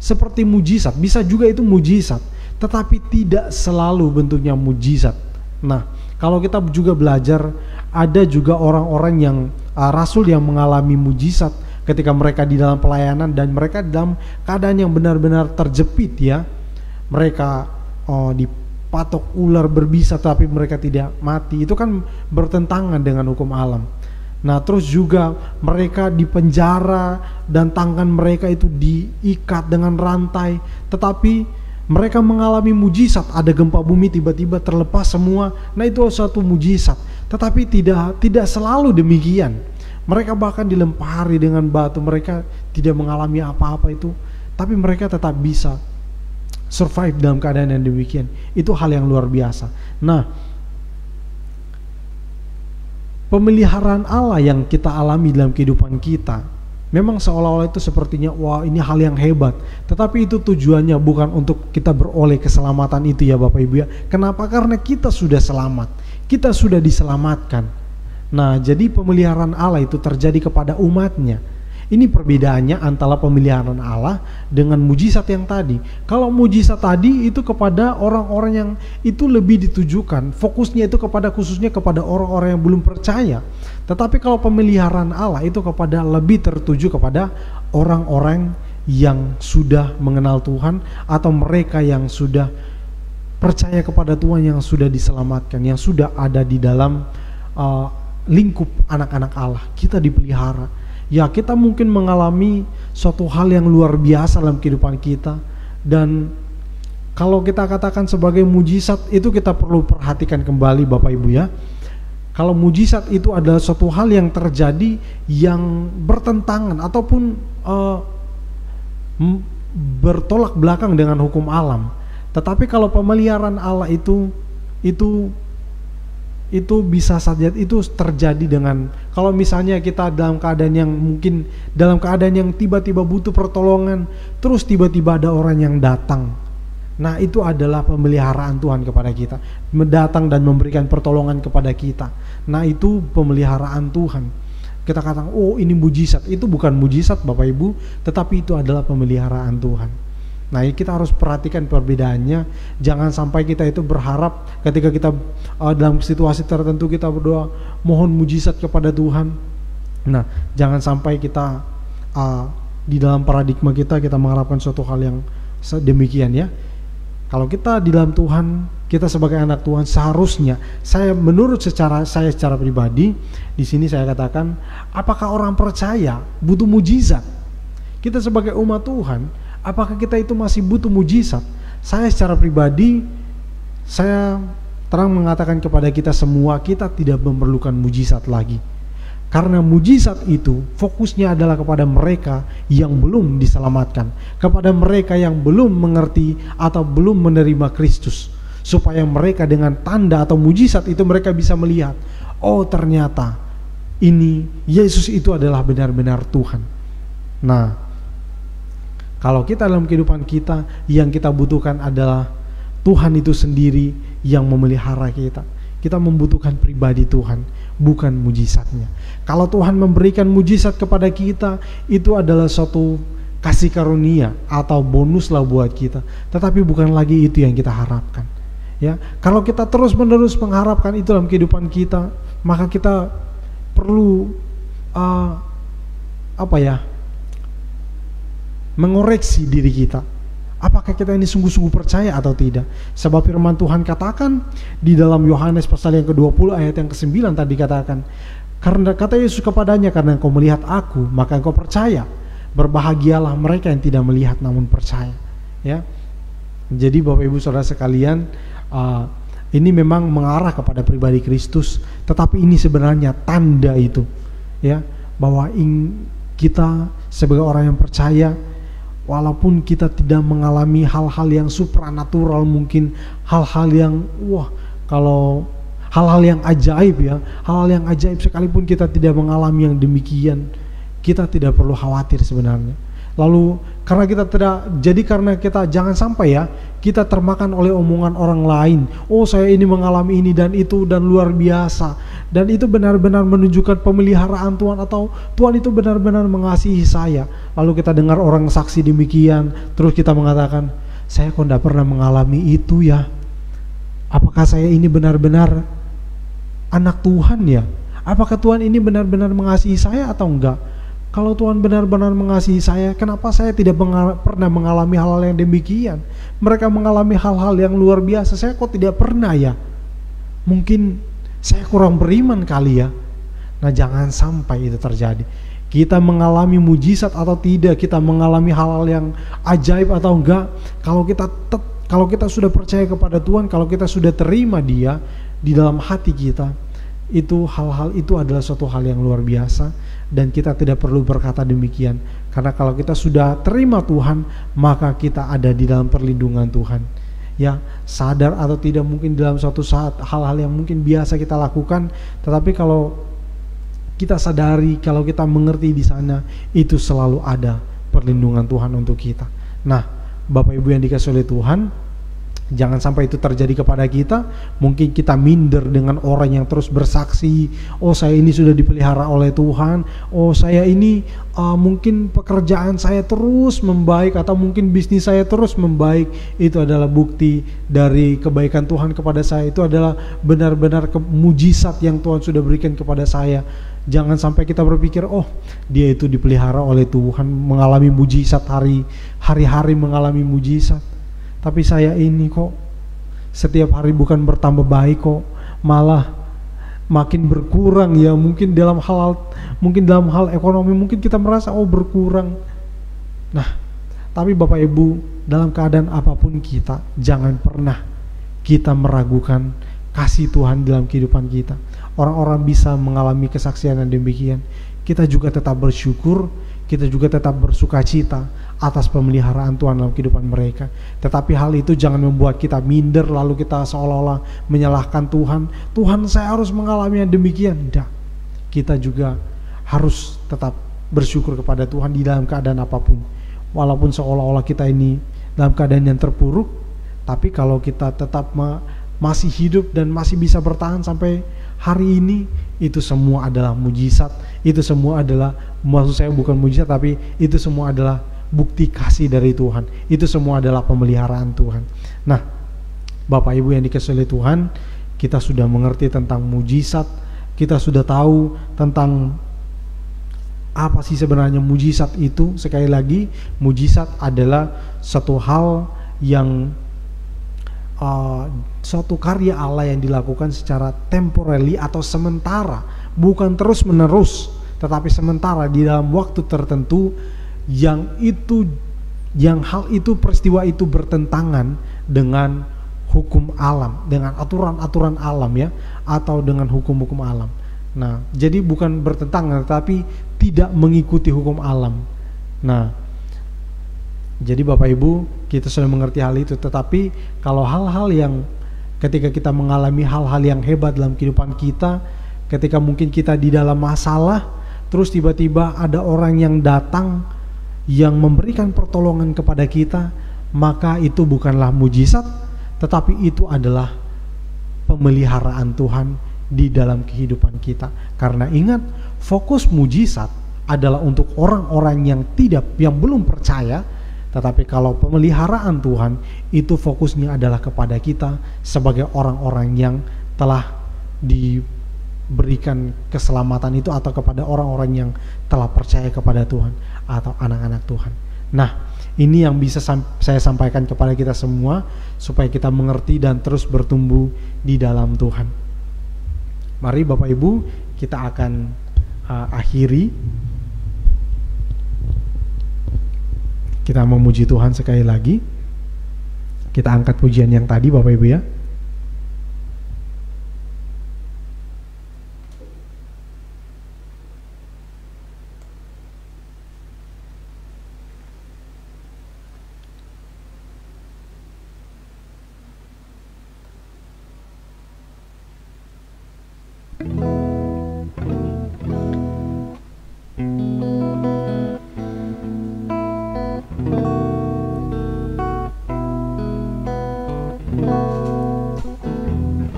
seperti mujizat, bisa juga itu mujizat, tetapi tidak selalu bentuknya mujizat. Nah, kalau kita juga belajar, ada juga orang-orang yang rasul yang mengalami mujizat ketika mereka di dalam pelayanan dan mereka dalam keadaan yang benar-benar terjepit ya. Mereka dipatok ular berbisa tapi mereka tidak mati. Itu kan bertentangan dengan hukum alam. Nah, terus juga mereka dipenjara dan tangan mereka itu diikat dengan rantai, tetapi mereka mengalami mujizat, ada gempa bumi tiba-tiba terlepas semua. Nah, itu suatu mujizat, tetapi tidak selalu demikian. Mereka bahkan dilempari dengan batu, mereka tidak mengalami apa-apa itu, tapi mereka tetap bisa survive dalam keadaan yang demikian. Itu hal yang luar biasa. Nah, pemeliharaan Allah yang kita alami dalam kehidupan kita memang seolah-olah itu sepertinya wah ini hal yang hebat, tetapi itu tujuannya bukan untuk kita beroleh keselamatan itu ya Bapak Ibu ya. Kenapa? Karena kita sudah selamat, kita sudah diselamatkan. Nah, jadi pemeliharaan Allah itu terjadi kepada umatnya. Ini perbedaannya antara pemeliharaan Allah dengan mujizat yang tadi. Kalau mujizat tadi itu kepada orang-orang yang itu lebih ditujukan, fokusnya itu kepada khususnya kepada orang-orang yang belum percaya. Tetapi kalau pemeliharaan Allah itu kepada lebih tertuju kepada orang-orang yang sudah mengenal Tuhan atau mereka yang sudah percaya kepada Tuhan, yang sudah diselamatkan, yang sudah ada di dalam lingkup anak-anak Allah. Kita dipelihara. Ya, kita mungkin mengalami suatu hal yang luar biasa dalam kehidupan kita, dan kalau kita katakan sebagai mujizat itu kita perlu perhatikan kembali Bapak Ibu ya. Kalau mujizat itu adalah suatu hal yang terjadi yang bertentangan ataupun bertolak belakang dengan hukum alam. Tetapi kalau pemeliharaan Allah itu bisa saja itu terjadi dengan, kalau misalnya kita dalam keadaan yang mungkin dalam keadaan yang tiba-tiba butuh pertolongan, terus tiba-tiba ada orang yang datang. Nah, itu adalah pemeliharaan Tuhan kepada kita, mendatang dan memberikan pertolongan kepada kita. Nah, itu pemeliharaan Tuhan. Kita katakan, oh ini mujizat. Itu bukan mujizat Bapak Ibu, tetapi itu adalah pemeliharaan Tuhan. Nah, kita harus perhatikan perbedaannya. Jangan sampai kita itu berharap ketika kita dalam situasi tertentu kita berdoa mohon mujizat kepada Tuhan. Nah, jangan sampai kita di dalam paradigma kita mengharapkan suatu hal yang demikian ya. Kalau kita di dalam Tuhan, kita sebagai anak Tuhan seharusnya, saya secara pribadi di sini saya katakan, apakah orang percaya butuh mujizat? Kita sebagai umat Tuhan, apakah kita itu masih butuh mujizat? Saya secara pribadi Saya terang mengatakan kepada kita semua, kita tidak memerlukan mujizat lagi. Karena mujizat itu fokusnya adalah kepada mereka yang belum diselamatkan, kepada mereka yang belum mengerti atau belum menerima Kristus, supaya mereka dengan tanda atau mujizat itu mereka bisa melihat, oh ternyata ini Yesus itu adalah benar-benar Tuhan. Nah, kalau kita dalam kehidupan kita, yang kita butuhkan adalah Tuhan itu sendiri yang memelihara kita. Kita membutuhkan pribadi Tuhan, bukan mujizatnya. Kalau Tuhan memberikan mujizat kepada kita, itu adalah suatu kasih karunia atau bonus lah buat kita. Tetapi bukan lagi itu yang kita harapkan. Ya, kalau kita terus-menerus mengharapkan itu dalam kehidupan kita, maka kita perlu mengoreksi diri kita. Apakah kita ini sungguh-sungguh percaya atau tidak? Sebab firman Tuhan katakan di dalam Yohanes pasal yang ke-20 ayat yang ke-9 tadi katakan, karena kata Yesus kepadanya, karena engkau melihat aku, maka engkau percaya. Berbahagialah mereka yang tidak melihat namun percaya. Ya. Jadi Bapak Ibu Saudara sekalian, ini memang mengarah kepada pribadi Kristus, tetapi ini sebenarnya tanda itu, ya, bahwa kita sebagai orang yang percaya, walaupun kita tidak mengalami hal-hal yang supranatural, mungkin hal-hal yang hal-hal yang ajaib, ya, hal-hal yang ajaib sekalipun kita tidak mengalami yang demikian, kita tidak perlu khawatir sebenarnya. Lalu karena kita jangan sampai ya kita termakan oleh omongan orang lain. Oh, saya ini mengalami ini dan itu dan luar biasa, dan itu benar-benar menunjukkan pemeliharaan Tuhan atau Tuhan itu benar-benar mengasihi saya. Lalu kita dengar orang saksi demikian, terus kita mengatakan, saya kok tidak pernah mengalami itu ya. Apakah saya ini benar-benar anak Tuhan ya? Apakah Tuhan ini benar-benar mengasihi saya atau enggak? Kalau Tuhan benar-benar mengasihi saya, kenapa saya tidak pernah mengalami hal-hal yang demikian? Mereka mengalami hal-hal yang luar biasa, saya kok tidak pernah ya? Mungkin saya kurang beriman kali ya. Nah, jangan sampai itu terjadi. Kita mengalami mujizat atau tidak, kita mengalami hal-hal yang ajaib atau enggak, kalau kita sudah percaya kepada Tuhan, kalau kita sudah terima Dia di dalam hati kita, itu hal-hal itu adalah suatu hal yang luar biasa. Dan kita tidak perlu berkata demikian, karena kalau kita sudah terima Tuhan, maka kita ada di dalam perlindungan Tuhan. Ya, sadar atau tidak mungkin dalam suatu saat hal-hal yang mungkin biasa kita lakukan, tetapi kalau kita sadari, kalau kita mengerti di sana, itu selalu ada perlindungan Tuhan untuk kita. Nah, Bapak Ibu yang dikasihi oleh Tuhan, jangan sampai itu terjadi kepada kita. Mungkin kita minder dengan orang yang terus bersaksi, oh saya ini sudah dipelihara oleh Tuhan, oh saya ini mungkin pekerjaan saya terus membaik, atau mungkin bisnis saya terus membaik. Itu adalah bukti dari kebaikan Tuhan kepada saya. Itu adalah benar-benar mujizat yang Tuhan sudah berikan kepada saya. Jangan sampai kita berpikir, oh dia itu dipelihara oleh Tuhan, mengalami mujizat hari-hari mengalami mujizat. Tapi saya ini kok setiap hari bukan bertambah baik kok, malah makin berkurang ya. Mungkin dalam hal ekonomi mungkin kita merasa oh berkurang. Nah, tapi Bapak Ibu, dalam keadaan apapun kita, jangan pernah kita meragukan kasih Tuhan dalam kehidupan kita. Orang-orang bisa mengalami kesaksian yang demikian. Kita juga tetap bersyukur, kita juga tetap bersukacita atas pemeliharaan Tuhan dalam kehidupan mereka. Tetapi hal itu jangan membuat kita minder, lalu kita seolah-olah menyalahkan Tuhan. Tuhan, saya harus mengalami yang demikian. Tidak. Kita juga harus tetap bersyukur kepada Tuhan di dalam keadaan apapun. Walaupun seolah-olah kita ini dalam keadaan yang terpuruk, tapi kalau kita tetap masih hidup dan masih bisa bertahan sampai hari ini, itu semua adalah mujizat. Itu semua adalah, maksud saya bukan mujizat, tapi itu semua adalah bukti kasih dari Tuhan. Itu semua adalah pemeliharaan Tuhan. Nah, Bapak Ibu yang dikasihi oleh Tuhan, kita sudah mengerti tentang mujizat. Kita sudah tahu tentang apa sih sebenarnya mujizat itu. Sekali lagi, mujizat adalah satu hal yang suatu karya Allah yang dilakukan secara temporary atau sementara, bukan terus menerus, tetapi sementara di dalam waktu tertentu, yang hal itu, peristiwa itu bertentangan dengan hukum alam, dengan aturan-aturan alam ya, atau dengan hukum-hukum alam. Nah, jadi bukan bertentangan, tapi tidak mengikuti hukum alam. Nah, jadi Bapak Ibu, kita sudah mengerti hal itu. Tetapi kalau hal-hal yang ketika kita mengalami hal-hal yang hebat dalam kehidupan kita, ketika mungkin kita di dalam masalah, terus tiba-tiba ada orang yang datang yang memberikan pertolongan kepada kita, maka itu bukanlah mujizat, tetapi itu adalah pemeliharaan Tuhan di dalam kehidupan kita. Karena ingat, fokus mujizat adalah untuk orang-orang yang belum percaya, tetapi kalau pemeliharaan Tuhan itu fokusnya adalah kepada kita sebagai orang-orang yang telah diberikan keselamatan itu, atau kepada orang-orang yang telah percaya kepada Tuhan atau anak-anak Tuhan. Nah, ini yang bisa saya sampaikan kepada kita semua supaya kita mengerti dan terus bertumbuh di dalam Tuhan. Mari Bapak Ibu, kita akan akhiri. Kita memuji Tuhan sekali lagi. Kita angkat pujian yang tadi Bapak Ibu ya.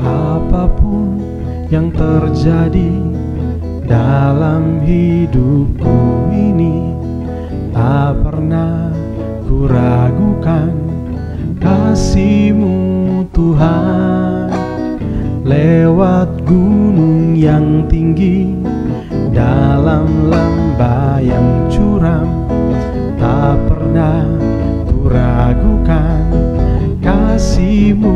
Apapun yang terjadi dalam hidupku ini, tak pernah ku ragukan kasih-Mu Tuhan. Lewat gunung yang tinggi, dalam lembah yang curam, tak pernah ku ragukan kasih-Mu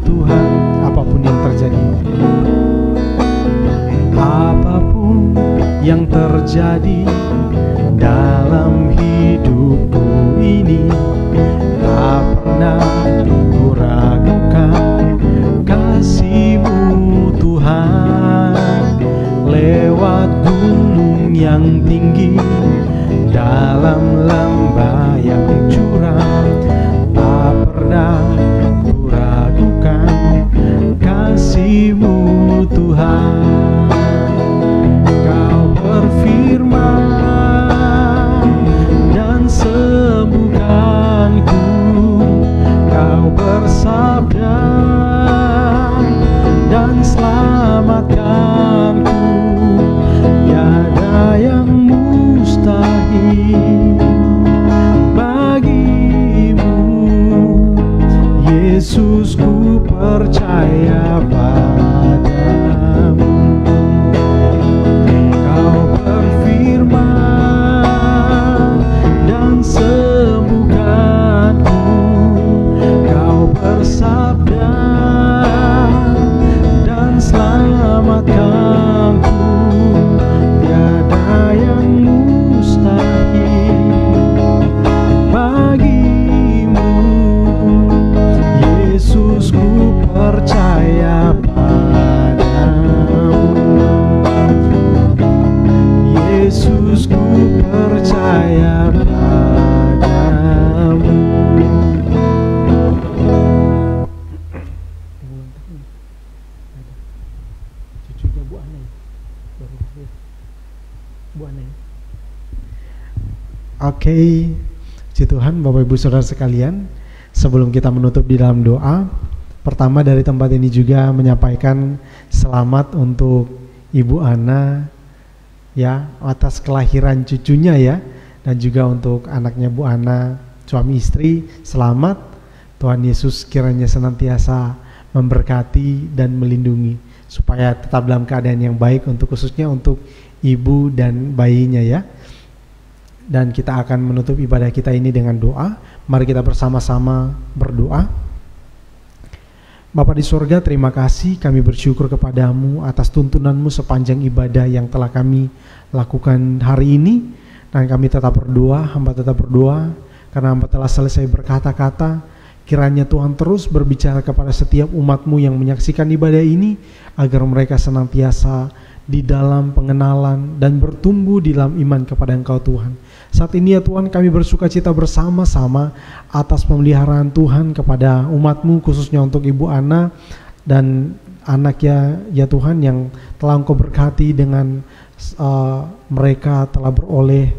Tuhan. Apapun yang terjadi, apapun yang terjadi dalam hidupku ini, tak pernah ku ragukan kasih-Mu Tuhan. Lewat gunung yang tinggi, dalam lembah yang curam, tak pernah ku ragukan kasih-Mu Tuhan. Kau berfirman dan sembuhkanku, Kau bersabda dan selamatkanku. Tiada yang mustahil bagi-Mu, Yesus, ku percaya padamu. Kau berfirman dan sembuhkanku, Kau bersabda dan selamatkanku. Tiada yang mustahil bagi-Mu, Yesus, ku percaya padamu. Yesus, ku percaya padamu. Cucunya Bu Ana, Bu Ana. Oke, puji Tuhan Bapak Ibu Saudara sekalian. Sebelum kita menutup di dalam doa, pertama dari tempat ini juga menyampaikan selamat untuk Ibu Ana ya, atas kelahiran cucunya ya, dan juga untuk anaknya Bu Ana, suami istri, selamat. Tuhan Yesus kiranya senantiasa memberkati dan melindungi supaya tetap dalam keadaan yang baik, untuk khususnya untuk ibu dan bayinya ya. Dan kita akan menutup ibadah kita ini dengan doa. Mari kita bersama-sama berdoa. Bapa di surga, terima kasih, kami bersyukur kepadamu atas tuntunan-Mu sepanjang ibadah yang telah kami lakukan hari ini. Dan kami tetap berdoa, hamba tetap berdoa, karena hamba telah selesai berkata-kata, Kiranya Tuhan terus berbicara kepada setiap umat-Mu yang menyaksikan ibadah ini, agar mereka senantiasa di dalam pengenalan dan bertumbuh di dalam iman kepada Engkau Tuhan. Saat ini ya Tuhan, kami bersuka cita bersama-sama atas pemeliharaan Tuhan kepada umat-Mu, khususnya untuk Ibu Ana dan anak ya Tuhan yang telah Engkau berkati dengan mereka telah beroleh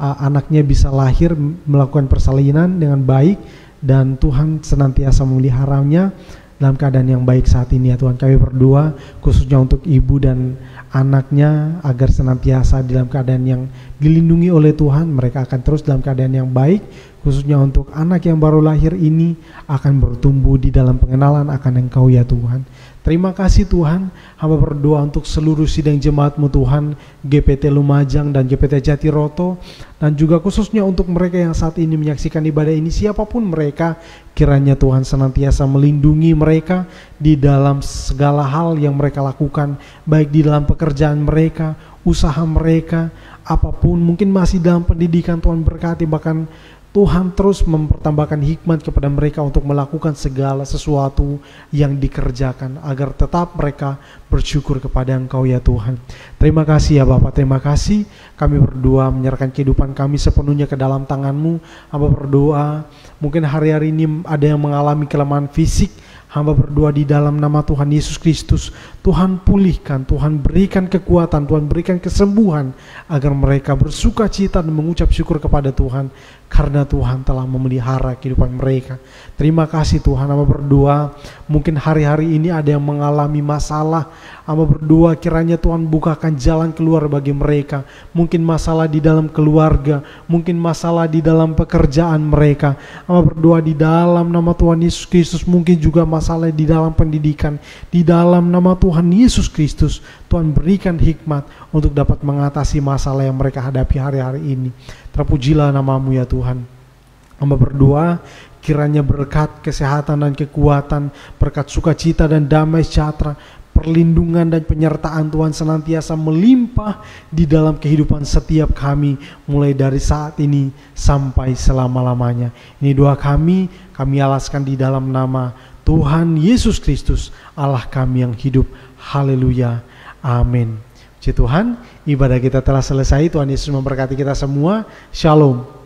anaknya bisa lahir melakukan persalinan dengan baik, dan Tuhan senantiasa memeliharanya dalam keadaan yang baik saat ini ya Tuhan. Kami berdoa khususnya untuk ibu dan anaknya agar senantiasa dalam keadaan yang dilindungi oleh Tuhan. Mereka akan terus dalam keadaan yang baik, khususnya untuk anak yang baru lahir ini akan bertumbuh di dalam pengenalan akan Engkau ya Tuhan. Terima kasih Tuhan, hamba berdoa untuk seluruh sidang jemaat-Mu Tuhan, GPT Lumajang dan GPT Jatiroto, dan juga khususnya untuk mereka yang saat ini menyaksikan ibadah ini, siapapun mereka, kiranya Tuhan senantiasa melindungi mereka di dalam segala hal yang mereka lakukan, baik di dalam pekerjaan mereka, usaha mereka, apapun, mungkin masih dalam pendidikan. Tuhan berkati, bahkan Tuhan terus mempertambahkan hikmat kepada mereka untuk melakukan segala sesuatu yang dikerjakan, agar tetap mereka bersyukur kepada Engkau ya Tuhan. Terima kasih ya Bapak, terima kasih. Kami berdoa menyerahkan kehidupan kami sepenuhnya ke dalam tangan-Mu. Hamba berdoa, mungkin hari-hari ini ada yang mengalami kelemahan fisik. Hamba berdoa di dalam nama Tuhan Yesus Kristus, Tuhan pulihkan, Tuhan berikan kekuatan, Tuhan berikan kesembuhan, agar mereka bersuka cita dan mengucap syukur kepada Tuhan, karena Tuhan telah memelihara kehidupan mereka. Terima kasih Tuhan. Hamba berdoa, mungkin hari-hari ini ada yang mengalami masalah. Hamba berdoa kiranya Tuhan bukakan jalan keluar bagi mereka. Mungkin masalah di dalam keluarga, mungkin masalah di dalam pekerjaan mereka. Hamba berdoa di dalam nama Tuhan Yesus Kristus, mungkin juga masalah di dalam pendidikan. Di dalam nama Tuhan Yesus Kristus, Tuhan berikan hikmat untuk dapat mengatasi masalah yang mereka hadapi hari-hari ini. Terpujilah nama-Mu ya Tuhan. Hamba berdoa kiranya berkat kesehatan dan kekuatan, berkat sukacita dan damai sejahtera, perlindungan dan penyertaan Tuhan senantiasa melimpah di dalam kehidupan setiap kami, mulai dari saat ini sampai selama-lamanya. Ini doa kami alaskan di dalam nama Tuhan Yesus Kristus, Allah kami yang hidup. Haleluya, amin. Puji Tuhan, ibadah kita telah selesai. Tuhan Yesus memberkati kita semua. Shalom.